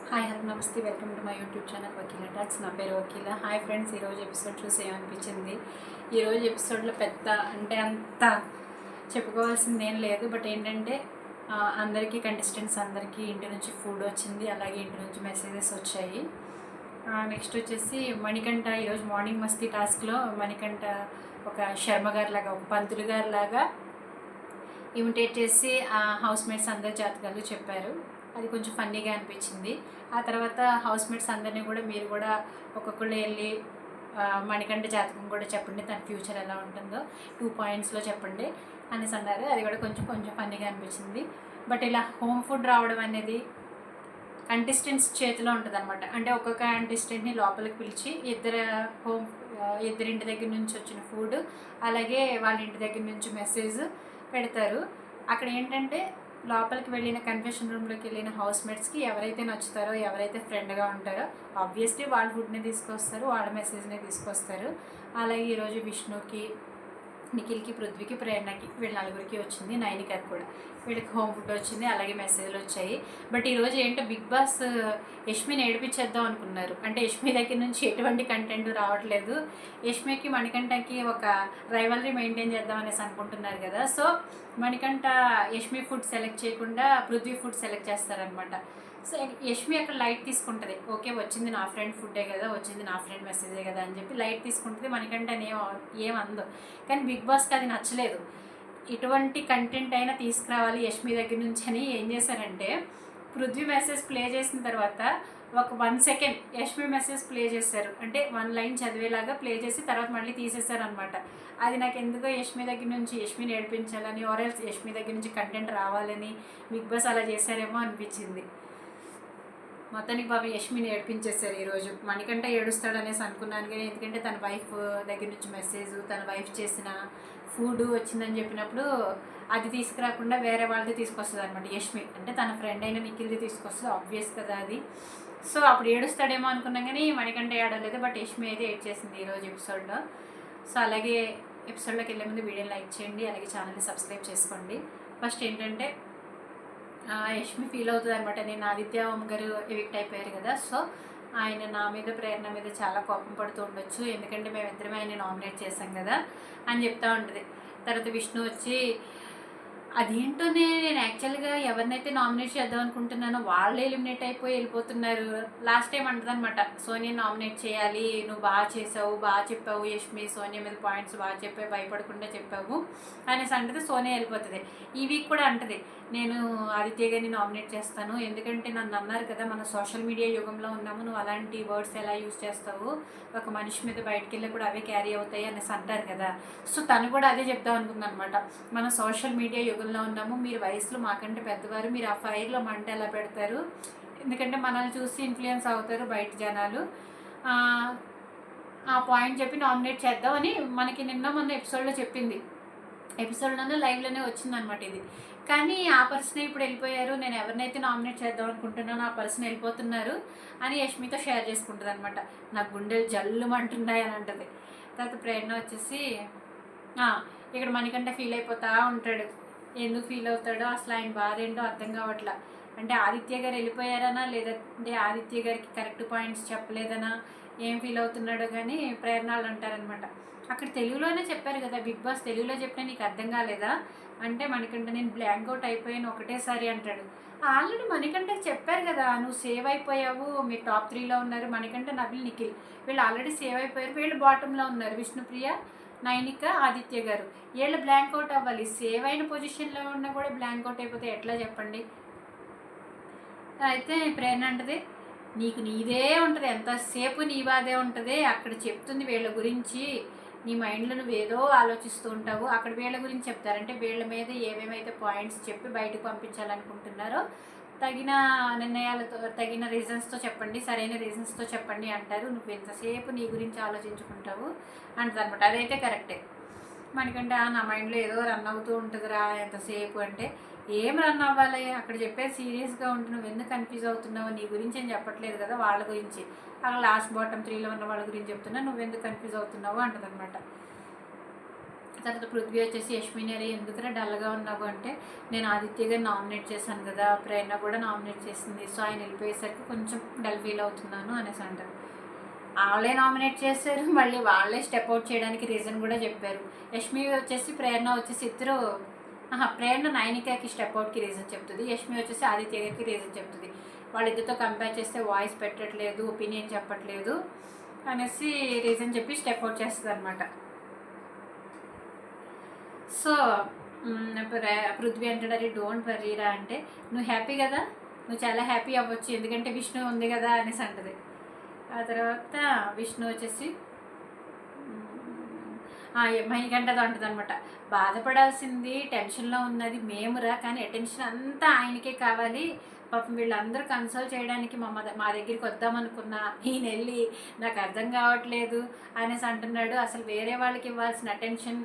Hi hello నమస్తే, welcome to my YouTube channel Vakeela talks. నా పేరు వకీల. హాయ్ ఫ్రెండ్స్, ఈరోజు ఎపిసోడ్ చూసి ఏమనిపించింది? ఈరోజు ఎపిసోడ్లో పెద్ద అంటే అంత చెప్పుకోవాల్సింది ఏం లేదు. బట్ ఏంటంటే అందరికీ కంటెస్టెంట్స్ అందరికీ ఇంటి నుంచి ఫుడ్ వచ్చింది, అలాగే ఇంటి నుంచి మెసేజెస్ వచ్చాయి. నెక్స్ట్ వచ్చేసి మణికంఠ ఈరోజు మార్నింగ్ మస్తీ టాస్క్లో మణికంఠ ఒక శర్మ గారి లాగా, ఒక పంతులు గారి లాగా ఇమిటేట్ చేసి హౌస్ మేట్స్ అందరి జాతకాలు చెప్పారు. అది కొంచెం ఫన్నీగా అనిపించింది. ఆ తర్వాత హౌస్ మేట్స్ అందరినీ కూడా మీరు కూడా ఒక్కొక్కళ్ళు వెళ్ళి మణికంఠ జాతకం కూడా చెప్పండి, తన ఫ్యూచర్ ఎలా ఉంటుందో 2 పాయింట్స్లో చెప్పండి అనేసి అన్నారు. అది కూడా కొంచెం ఫన్నీగా అనిపించింది. బట్ ఇలా హోమ్ ఫుడ్ రావడం అనేది కంటెస్టెంట్స్ చేతిలో ఉంటుంది అనమాట. అంటే ఒక్కొక్క కంటెస్టెంట్ని లోపలికి పిలిచి ఇద్దరింటి దగ్గర నుంచి వచ్చిన ఫుడ్, అలాగే వాళ్ళ ఇంటి దగ్గర నుంచి మెసేజ్ పెడతారు. అక్కడ ఏంటంటే లోపలికి వెళ్ళిన కన్ఫెషన్ రూమ్లోకి వెళ్ళిన హౌస్ మేట్స్కి ఎవరైతే నచ్చుతారో, ఎవరైతే ఫ్రెండ్గా ఉంటారో ఆబ్వియస్లీ వాళ్ళ ఫుడ్ని తీసుకొస్తారు, వాళ్ళ మెసేజ్ని తీసుకొస్తారు. అలాగే ఈరోజు విష్ణుకి, నిఖిల్కి, పృథ్వీకి, ప్రేరణకి, వీళ్ళ నలుగురికి వచ్చింది. నైనికకి కూడా వీళ్ళకి హోమ్ ఫుడ్ వచ్చింది, అలాగే మెసేజ్లు వచ్చాయి. బట్ ఈరోజు ఏంటో బిగ్ బాస్ యష్మిని ఏడిపించేద్దాం అనుకున్నారు. అంటే యష్మి దగ్గర నుంచి ఎటువంటి కంటెంట్ రావట్లేదు. యష్మికి మణికంఠకి ఒక రైవలరీ మెయింటైన్ చేద్దాం అనేసి అనుకుంటున్నారు కదా. So Manikanta Yashmi food select చేయకుండా పృథ్వీ ఫుడ్ సెలెక్ట్ చేస్తారనమాట. సో యష్మి అక్కడ లైట్ తీసుకుంటుంది. ఓకే, వచ్చింది నా ఫ్రెండ్ ఫుడ్డే కదా, వచ్చింది నా ఫ్రెండ్ మెసేజే కదా అని చెప్పి లైట్ తీసుకుంటుంది. మణికంఠ ఏమందో. కానీ బిగ్ బాస్కి అది నచ్చలేదు. ఇటువంటి కంటెంట్ అయినా తీసుకురావాలి యష్మి దగ్గర నుంచి అని ఏం చేశారంటే, పృథ్వీ మెసేజ్ ప్లే చేసిన తర్వాత ఒక 1 సెకండ్ యష్మి మెసేజ్ ప్లే చేశారు. అంటే 1 లైన్ చదివేలాగా ప్లే చేసి తర్వాత మళ్ళీ తీసేశారు అనమాట. అది నాకు ఎందుకో యష్మి దగ్గర నుంచి యష్మిని ఏడిపించాలని, ఆర్ఎల్స్ యష్మి దగ్గర నుంచి కంటెంట్ రావాలని బిగ్ బాస్ అలా చేశారేమో అనిపించింది. మొత్తానికి బాబు యష్మిని ఏడిపించేశారు ఈరోజు. మణికంఠ ఏడుస్తాడు అనేసి అనుకున్నాను, కానీ ఎందుకంటే తన వైఫ్ దగ్గర నుంచి మెసేజ్, తన వైఫ్ చేసిన ఫుడ్ వచ్చిందని చెప్పినప్పుడు అది తీసుకురాకుండా వేరే వాళ్ళది తీసుకొస్తుంది అనమాట యష్మి. అంటే తన ఫ్రెండ్ అయిన నిఖిల్ది తీసుకొస్తుంది, ఆబ్వియస్ కదా అది. సో అప్పుడు ఏడుస్తాడేమో అనుకున్నాం, కానీ మణికంఠ ఏడలేదు. బట్ యష్మి అయితే ఏడ్చేసింది ఈరోజు ఎపిసోడ్లో. సో అలాగే ఎపిసోడ్లోకి వెళ్ళే ముందు వీడియోని లైక్ చేయండి, అలాగే ఛానల్ని సబ్స్క్రైబ్ చేసుకోండి. ఫస్ట్ ఏంటంటే యష్మి ఫీల్ అవుతుంది అనమాట. నేను ఆదిత్య ఓం గారు ఎవిక్ట్ అయిపోయారు కదా, సో ఆయన నా మీద, ప్రేరణ మీద చాలా కోపం పడుతూ ఉండొచ్చు, ఎందుకంటే మేమిద్దరమే ఆయన నామినేట్ చేశాం కదా అని చెప్తూ ఉంటుంది. తర్వాత విష్ణు వచ్చి అదేంటోనే నేను యాక్చువల్గా ఎవరినైతే నామినేట్ చేద్దాం అనుకుంటున్నానో వాళ్ళే ఎలిమినేట్ అయిపోయి వెళ్ళిపోతున్నారు. లాస్ట్ టైం అంటుంది అనమాట, సోనియా నామినేట్ చేయాలి, నువ్వు బాగా చేసావు, బాగా చెప్పావు యష్మి, సోనియా మీద పాయింట్స్ బాగా చెప్పావు, భయపడకుండా చెప్పావు అనేసి అంటది. సోనియా వెళ్ళిపోతుంది. ఈ వీక్ కూడా అంటది, నేను ఆదిత్య గారిని నామినేట్ చేస్తాను, ఎందుకంటే నన్ను అన్నారు కదా మన సోషల్ మీడియా యుగంలో ఉన్నాము, నువ్వు అలాంటి వర్డ్స్ ఎలా యూజ్ చేస్తావు, ఒక మనిషి మీద బయటకు వెళ్ళి కూడా అవే క్యారీ అవుతాయి అనేసి అంటారు కదా. సో తను కూడా అదే చెప్దాం అనుకుందనమాట. మన సోషల్ మీడియా యుగంలో ఉన్నాము, మీరు వయసులో మాకంటే పెద్దవారు, మీరు ఆ ఫైర్లో మంట ఎలా పెడతారు, ఎందుకంటే మనల్ని చూసి ఇన్ఫ్లుయెన్స్ అవుతారు బయట జనాలు, ఆ పాయింట్ చెప్పి నామినేట్ చేద్దామని మనకి నిన్న మొన్న ఎపిసోడ్లో చెప్పింది. ఎపిసోడ్లోనే లైవ్లోనే వచ్చిందనమాట ఇది. కానీ ఆ పర్సన్ ఇప్పుడు వెళ్ళిపోయారు, నేను ఎవరినైతే నామినేట్ చేద్దాం అనుకుంటున్నానో ఆ పర్సన్ వెళ్ళిపోతున్నారు అని యష్మితో షేర్ చేసుకుంటుంది అనమాట. నా గుండెలు జల్లుమంటున్నాయి అని అంటుంది. తర్వాత ప్రేరణ వచ్చేసి ఇక్కడ మణికంఠ ఫీల్ అయిపోతూ ఉంటాడు. ఎందుకు ఫీల్ అవుతాడో అసలు ఆయన బాధ ఏంటో అర్థం కావట్లా. అంటే ఆదిత్య గారు వెళ్ళిపోయారనా, లేదంటే ఆదిత్య గారికి కరెక్ట్ పాయింట్స్ చెప్పలేదనా, ఏం ఫీల్ అవుతున్నాడో కానీ ప్రేరణలు అంటారనమాట. అక్కడ తెలుగులోనే చెప్పారు కదా, బిగ్ బాస్ తెలుగులో చెప్పినా నీకు అర్థం కాలేదా అంటే, మణికంఠ నేను బ్లాంక్ అవుట్ అయిపోయాను ఒకటేసారి అంటాడు. ఆల్రెడీ మణికంఠకి చెప్పారు కదా, నువ్వు సేవ్ అయిపోయావు, మీరు టాప్ 3లో ఉన్నారు, మణికంఠ, నబిల్, నిఖిల్ వీళ్ళు ఆల్రెడీ సేవ్ అయిపోయారు, వీళ్ళు బాటంలో ఉన్నారు, విష్ణుప్రియ, నైనిక, ఆదిత్య గారు. వీళ్ళు బ్లాంక్ అవుట్ అవ్వాలి. సేవ్ అయిన పొజిషన్లో ఉన్నా కూడా బ్లాంక్ అవుట్ అయిపోతే ఎట్లా చెప్పండి. అయితే ప్రేరణ అంటది, నీకు నీదే ఉంటుంది, ఎంతసేపు నీ బాధే ఉంటుంది, అక్కడ చెప్తుంది వీళ్ళ గురించి, నీ మైండ్లో నువ్వు ఏదో ఆలోచిస్తూ ఉంటావు, అక్కడ వీళ్ళ గురించి చెప్తారంటే వీళ్ళ మీద ఏమేమైతే పాయింట్స్ చెప్పి బయటకు పంపించాలనుకుంటున్నారో తగిన నిర్ణయాలతో, తగిన రీజన్స్తో చెప్పండి, సరైన రీజన్స్తో చెప్పండి అంటారు. నువ్వు ఎంతసేపు నీ గురించి ఆలోచించుకుంటావు అంటది అనమాట. అదైతే కరెక్టే. మనకంటే నా మైండ్లో ఏదో రన్ అవుతూ ఉంటుందిరా ఎంతసేపు అంటే, ఏం రన్ అవ్వాలి, అక్కడ చెప్పేది సీరియస్గా ఉంటే నువ్వు ఎందుకు కన్ఫ్యూజ్ అవుతున్నావు, నీ గురించి ఏం చెప్పట్లేదు కదా, వాళ్ళ గురించి, అక్కడ లాస్ట్ బాటమ్ 3లో ఉన్న వాళ్ళ గురించి చెప్తున్నా, నువ్వెందుకు కన్ఫ్యూజ్ అవుతున్నావు అంటదనమాట. తర్వాత పృథ్వీ వచ్చేసి యష్మిని అరే ఎందుకురా డల్గా ఉన్నావు అంటే నేను ఆదిత్య గారిని నామినేట్ చేశాను కదా, ప్రేరణ కూడా నామినేట్ చేసింది, సో ఆయన వెళ్ళిపోయేసరికి కొంచెం డల్ ఫీల్ అవుతున్నాను అనేసి అంటారు. వాళ్ళే నామినేట్ చేశారు, మళ్ళీ వాళ్ళే స్టెప్ అవుట్ చేయడానికి రీజన్ కూడా చెప్పారు. యష్మి వచ్చేసి ప్రేరణ వచ్చేసి ఇద్దరు ప్రేరణ నైనికాకి స్టెప్ అవుట్కి రీజన్ చెప్తుంది, యష్మి వచ్చేసి ఆదిత్య గారికి రీజన్ చెప్తుంది. వాళ్ళిద్దరితో కంపేర్ చేస్తే వాయిస్ పెట్టట్లేదు, ఒపీనియన్ చెప్పట్లేదు అనేసి రీజన్ చెప్పి స్టెప్ అవుట్ చేస్తుంది అనమాట. సో పృథ్వీ అంటాడు అరే డోంట్ వర్రీరా అంటే నువ్వు హ్యాపీ కదా, నువ్వు చాలా హ్యాపీ అవ్వచ్చు ఎందుకంటే విష్ణు ఉంది కదా అనేసి అంటది. ఆ తర్వాత విష్ణు వచ్చేసి మణికంఠతో అంటుంది అనమాట, బాధపడాల్సింది టెన్షన్లో ఉన్నది మేమురా, కానీ అటెన్షన్ అంతా ఆయనకే కావాలి, పాపం వీళ్ళందరూ కన్సోల్ చేయడానికి మా దగ్గరికి వద్దామనుకున్నా ఈయన వెళ్ళి నాకు అర్థం కావట్లేదు అనేసి అంటున్నాడు. అసలు వేరే వాళ్ళకి ఇవ్వాల్సిన అటెన్షన్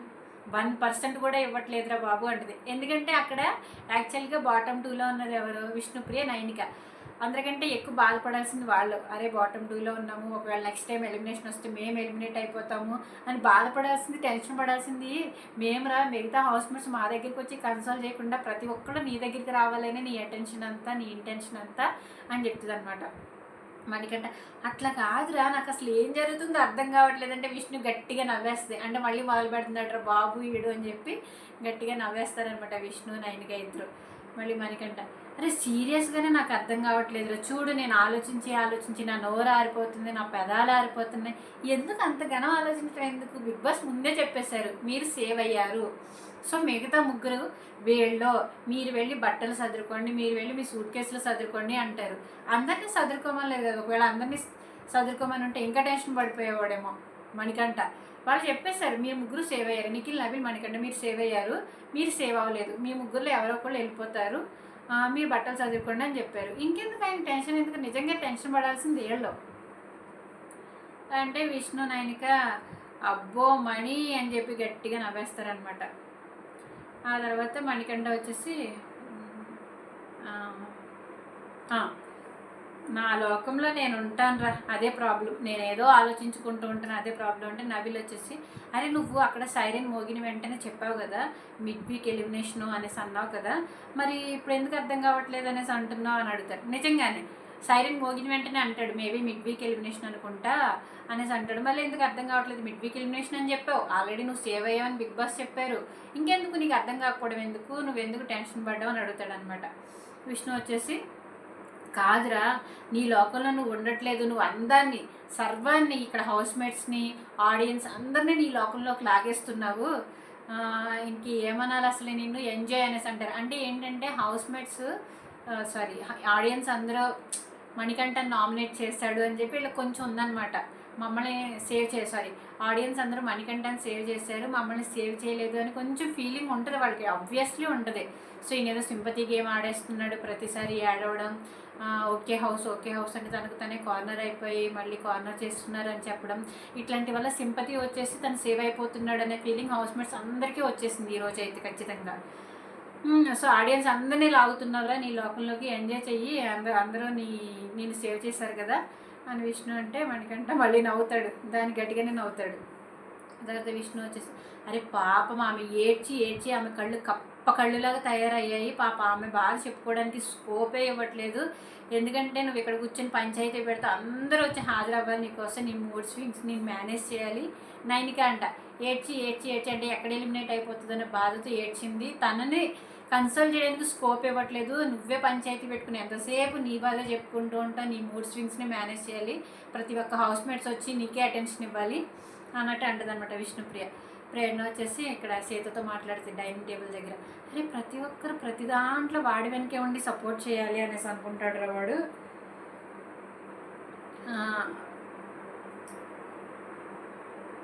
1% కూడా ఇవ్వట్లేదురా బాబు అంటది. ఎందుకంటే అక్కడ యాక్చువల్గా బాటమ్ 2లో ఉన్నారు ఎవరు, విష్ణుప్రియ, నైనిక. అందరికంటే ఎక్కువ బాధపడాల్సింది వాళ్ళు, అరే బాటమ్ 2లో ఉన్నాము, ఒకవేళ నెక్స్ట్ టైం ఎలిమినేషన్ వస్తే మేము ఎలిమినేట్ అయిపోతాము అని బాధపడాల్సింది, టెన్షన్ పడాల్సింది మేమురా. మిగతా హౌస్మేట్స్ మా దగ్గరికి వచ్చి కన్సోల్ చేయకుండా ప్రతి ఒక్కరు నీ దగ్గరికి రావాలని నీ అటెన్షన్ అంతా, నీ ఇంటెన్షన్ అంతా అని చెప్తుంది అనమాట. మనకంటే అట్లా కాదురా, నాకు అసలు ఏం జరుగుతుందో అర్థం కావట్లేదంటే విష్ణు గట్టిగా నవ్వేస్తుంది. అంటే మళ్ళీ మొదలు పెడుతుందట బాబు ఈడు అని చెప్పి గట్టిగా నవ్వేస్తారనమాట విష్ణు, నైనిక ఇద్దరు. మళ్ళీ మనకంట అరే సీరియస్గానే నాకు అర్థం కావట్లేదు, చూడు నేను ఆలోచించి నా నోరు ఆరిపోతుంది, నా పెదాలు ఆరిపోతున్నాయి, ఎందుకు అంత ఘనం ఆలోచించడం ఎందుకు, బిగ్ బాస్ ముందే చెప్పేశారు మీరు సేవ్ అయ్యారు, సో మిగతా ముగ్గురు వీళ్ళలో మీరు వెళ్ళి బట్టలు సర్దుకోండి, మీరు వెళ్ళి మీ సూట్ కేసులు సర్దుకోండి అంటారు. అందరినీ సర్దుకోమని లేదు కదా, ఒకవేళ అందరినీ సర్దుకోమని ఉంటే ఇంకా టెన్షన్ పడిపోయేవాడేమో మణికంఠ. వాళ్ళు చెప్పేశారు మీరు ముగ్గురు సేవ్ అయ్యారు, నిఖిల్, నవీన్, మణికంఠ మీరు సేవ్ అయ్యారు, మీరు సేవ్ అవ్వలేదు, మీ ముగ్గురులో ఎవరో ఒకళ్ళు వెళ్ళిపోతారు, మీరు బట్టలు చదువుకోండి అని చెప్పారు. ఇంకెందుకు ఆయన టెన్షన్, ఎందుకు నిజంగా టెన్షన్ పడాల్సింది ఏళ్ళలో అంటే విష్ణు, నైనిక అబ్బో మణి అని చెప్పి గట్టిగా నవ్వేస్తారనమాట. ఆ తర్వాత మణికంఠ వచ్చేసి నా లోకంలో నేను ఉంటానురా, అదే ప్రాబ్లం, నేను ఏదో ఆలోచించుకుంటూ ఉంటాను, అదే ప్రాబ్లం అంటే నవీల్ వచ్చేసి అరే నువ్వు అక్కడ సైరన్ మోగిన వెంటనే చెప్పావు కదా మిడ్ వీక్ ఎలిమినేషను అనేసి అన్నావు కదా, మరి ఇప్పుడు ఎందుకు అర్థం కావట్లేదు అనేసి అంటున్నావు అని అడుగుతారు. నిజంగానే సైరన్ మోగిన వెంటనే అంటాడు మేబీ మిడ్ వీక్ ఎలిమినేషన్ అనుకుంటా అనేసి అంటాడు. మళ్ళీ ఎందుకు అర్థం కావట్లేదు, మిడ్ వీక్ ఎలిమినేషన్ అని చెప్పావు, ఆల్రెడీ నువ్వు సేవ్ అయ్యావని బిగ్ బాస్ చెప్పారు, ఇంకెందుకు నీకు అర్థం కాకపోవడం ఎందుకు, నువ్వెందుకు టెన్షన్ పడ్డావు అని అడుగుతాడు అనమాట. విష్ణు వచ్చేసి కాదురా, నీ లోకంలో నువ్వు ఉండట్లేదు, నువ్వు అందాన్ని సర్వాన్ని ఇక్కడ హౌస్మేట్స్ని ఆడియన్స్ అందరినీ నీ లోకంలోకి లాగేస్తున్నావు, ఇంక ఏమనాలి అసలు నిన్ను ఎంజాయ్ అనేసి అంటారు. అంటే ఏంటంటే హౌస్మేట్స్ ఆడియన్స్ అందరూ మణికంఠని నామినేట్ చేశాడు అని చెప్పి ఇలా కొంచెం ఉందన్నమాట, మమ్మల్ని సేవ్ ఆడియన్స్ అందరూ మణికంఠని సేవ్ చేశారు, మమ్మల్ని సేవ్ చేయలేదు అని కొంచెం ఫీలింగ్ ఉంటుంది వాళ్ళకి, ఆబ్వియస్లీ ఉంటుంది. సో ఈయన ఏదో సింపతి గేమ్ ఆడేస్తున్నాడు, ప్రతిసారి ఏడవడం, ఓకే హౌస్ అంటే తనకు తనే కార్నర్ అయిపోయి మళ్ళీ కార్నర్ చేస్తున్నారు అని చెప్పడం, ఇట్లాంటి వల్ల సింపతి వచ్చేసి తను సేవ్ అయిపోతున్నాడు అనే ఫీలింగ్ హౌస్మేట్స్ అందరికీ వచ్చేసింది ఈరోజు అయితే ఖచ్చితంగా. సో ఆడియన్స్ అందరినీ లాగుతున్నారా నీ లోకంలోకి, ఎంజాయ్ చెయ్యి, అందరూ నేను సేవ్ చేశారు కదా అని విష్ణు అంటే మణికంఠ మళ్ళీ నవ్వుతాడు, దాన్ని గట్టిగానే నవ్వుతాడు. తర్వాత విష్ణు వచ్చేసి అరే పాపం ఆమె ఏడ్చి ఆమె కళ్ళు కళ్ళులాగా తయారయ్యాయి, పాప ఆమె బాధ చెప్పుకోవడానికి స్కోపే ఇవ్వట్లేదు, ఎందుకంటే నువ్వు ఇక్కడ కూర్చొని పంచాయతీ పెడితే అందరూ వచ్చి హాజరవ్వాలి నీకోసం, నీ మూడ్ స్వింగ్స్ నేను మేనేజ్ చేయాలి. నైనిక అంట ఏడ్చి అంటే ఎక్కడ ఎలిమినేట్ అయిపోతుందనే బాధతో ఏడ్చింది, తనని కన్సల్ట్ చేయడానికి స్కోప్ ఇవ్వట్లేదు, నువ్వే పంచాయతీ పెట్టుకుని ఎంతసేపు నీ బాధ చెప్పుకుంటూ ఉంటావు, నీ మూడ్ స్వింగ్స్ని మేనేజ్ చేయాలి, ప్రతి ఒక్క హౌస్మేట్స్ వచ్చి నీకే అటెన్షన్ ఇవ్వాలి అన్నట్టు అంటదనమాట విష్ణుప్రియ. ప్రేరణ వచ్చేసి ఇక్కడ సీతతో మాట్లాడుతుంది డైనింగ్ టేబుల్ దగ్గర, అరే ప్రతి ఒక్కరు ప్రతి దాంట్లో వాడి వెనకే ఉండి సపోర్ట్ చేయాలి అనేసి అనుకుంటాడు రా వాడు.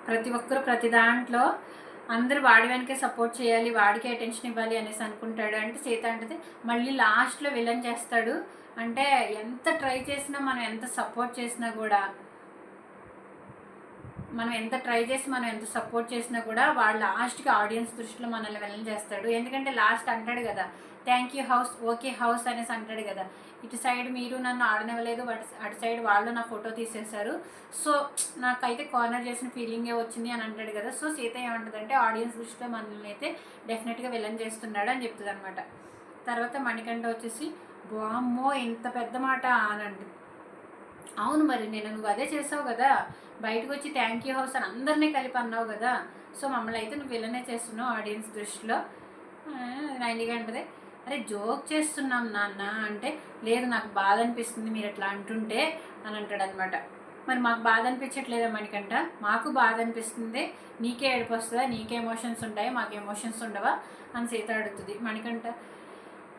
ప్రతి ఒక్కరు ప్రతి దాంట్లో అందరూ వాడి వెనకే సపోర్ట్ చేయాలి, వాడికే అటెన్షన్ ఇవ్వాలి అనేసి అనుకుంటాడు. అంటే సీత అంటే మళ్ళీ లాస్ట్లో విలన్ చేస్తాడు, అంటే ఎంత ట్రై చేసినా మనం ఎంత సపోర్ట్ చేసినా కూడా మనం ఎంత సపోర్ట్ చేసినా కూడా వాళ్ళ లాస్ట్కి ఆడియన్స్ దృష్టిలో మనల్ని విలన్ చేస్తాడు. ఎందుకంటే లాస్ట్ అంటాడు కదా thank you house, okay house అనేసి అంటాడు కదా. ఇటు సైడ్ మీరు నన్ను ఆడనివ్వలేదు, అటు సైడ్ వాళ్ళు నా ఫోటో తీసేశారు, సో నాకైతే కార్నర్ చేసిన ఫీలింగే వచ్చింది అని అంటాడు కదా. సో సీత ఏమంటుందంటే ఆడియన్స్ దృష్టిలో మనల్ని అయితే డెఫినెట్గా విలన్ చేస్తున్నాడు అని చెప్తుంది అనమాట. తర్వాత మణికంఠ వచ్చేసి వామ్మో ఇంత పెద్ద మాట అని అంటుంది. అవును మరి నువ్వు అదే చేసావు కదా, బయటకు వచ్చి థ్యాంక్ యూ హౌస్ అని అందరినీ కలిపి అన్నావు కదా, సో మమ్మల్ని అయితే నువ్వు విలనే చేస్తున్నావు ఆడియన్స్ దృష్టిలో. నైన్గా అంటది, అరే జోక్ చేస్తున్నాం నాన్న అంటే, లేదు నాకు బాధ అనిపిస్తుంది మీరు ఎట్లా అంటుంటే అని అంటాడు అనమాట. మరి మాకు బాధ అనిపించట్లేదా మణికంఠ? మాకు బాధ అనిపిస్తుంది, నీకే ఏడుపు వస్తుందా, నీకే ఎమోషన్స్ ఉంటాయి, మాకు ఎమోషన్స్ ఉండవా అని సీత అడుగుతుంది. మణికంఠ